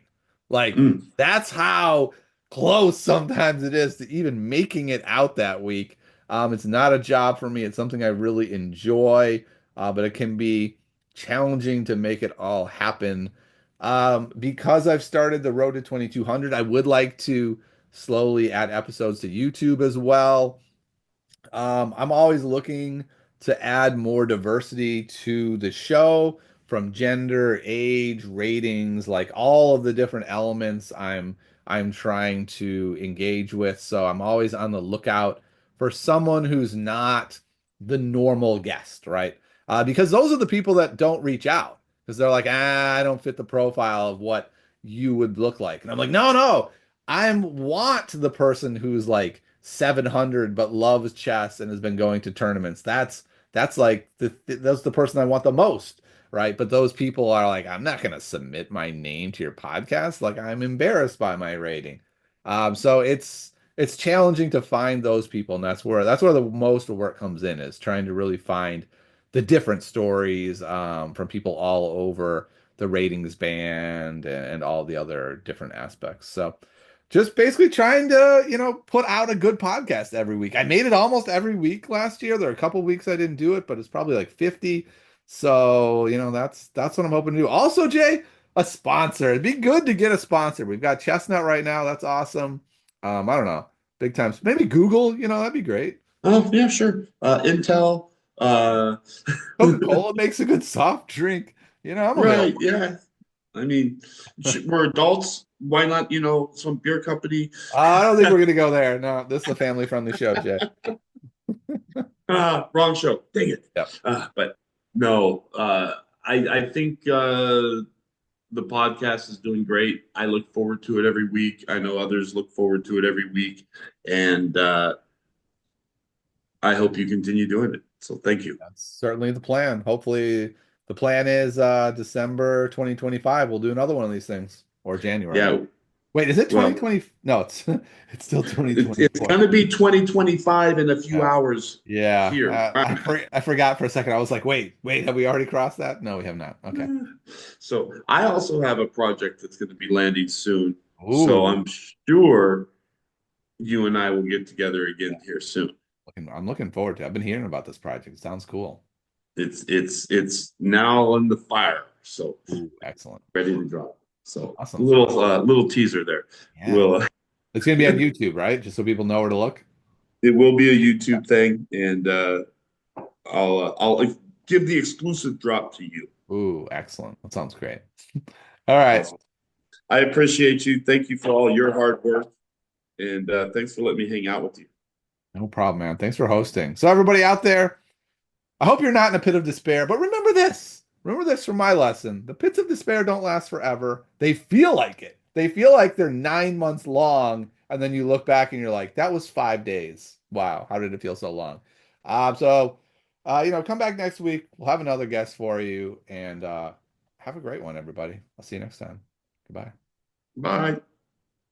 Like, Mm, that's how close sometimes it is to even making it out that week. It's not a job for me. It's something I really enjoy, but it can be challenging to make it all happen. Because I've started the road to 2200, I would like to slowly add episodes to YouTube as well. I'm always looking to add more diversity to the show from gender, age, ratings, like all of the different elements I'm trying to engage with. So I'm always on the lookout for someone who's not the normal guest, right? Because those are the people that don't reach out because they're like, I don't fit the profile of what you would look like. And I'm like, no, no, I want the person who's like 700 but loves chess and has been going to tournaments. That's like that's the person I want the most, right? But those people are like, I'm not going to submit my name to your podcast. Like I'm embarrassed by my rating. So it's challenging to find those people, and that's where the most work comes in is trying to really find the different stories from people all over the ratings band and all the other different aspects. So just basically trying to, put out a good podcast every week. I made it almost every week last year. There are a couple weeks I didn't do it, but it's probably like 50. So, that's what I'm hoping to do. Also, Jay, a sponsor. It'd be good to get a sponsor. We've got Chestnut right now. That's awesome. I don't know. Big times. Maybe Google, that'd be great. oh yeah, sure. Intel. Uh, Coca-Cola makes a good soft drink. I'm right. available. Yeah. I mean, we're adults. Why not? Some beer company. I don't think we're gonna go there. No, this is a family-friendly show, Jay. Wrong show. Dang it. Yep. But no, I think the podcast is doing great. I look forward to it every week. I know others look forward to it every week, and I hope you continue doing it. So thank you. That's certainly the plan. Hopefully, the plan is December 2025. We'll do another one of these things or January. Yeah. Wait, is it Well, 2020? No, it's it's still it's 2024. going to be 2025 in a few Yeah. hours Yeah. here. I forgot for a second. I was like, wait, have we already crossed that? No, we have not. Okay. So I also have a project that's going to be landing soon. So Ooh. I'm sure you and I will get together Yeah. again here soon. I'm looking forward to it. I've been hearing about this project. It sounds cool. It's now on the fire, so Ooh, excellent. ready to drop. So a Awesome. little teaser there. Yeah. Will It's gonna be on YouTube, right? Just so people know where to look. it will be a YouTube thing, and I'll give the exclusive drop to you. Ooh, excellent. That sounds great. All right. Awesome. I appreciate you. Thank you for all your hard work, and thanks for letting me hang out with you. No problem, man. Thanks for hosting. So everybody out there, I hope you're not in a pit of despair, but remember this. Remember this from my lesson. The pits of despair don't last forever. They feel like it. They feel like they're 9 months long, and then you look back and you're like, that was 5 days. Wow, how did it feel so long? Come back next week. We'll have another guest for you, and have a great one, everybody. I'll see you next time. Goodbye. Bye.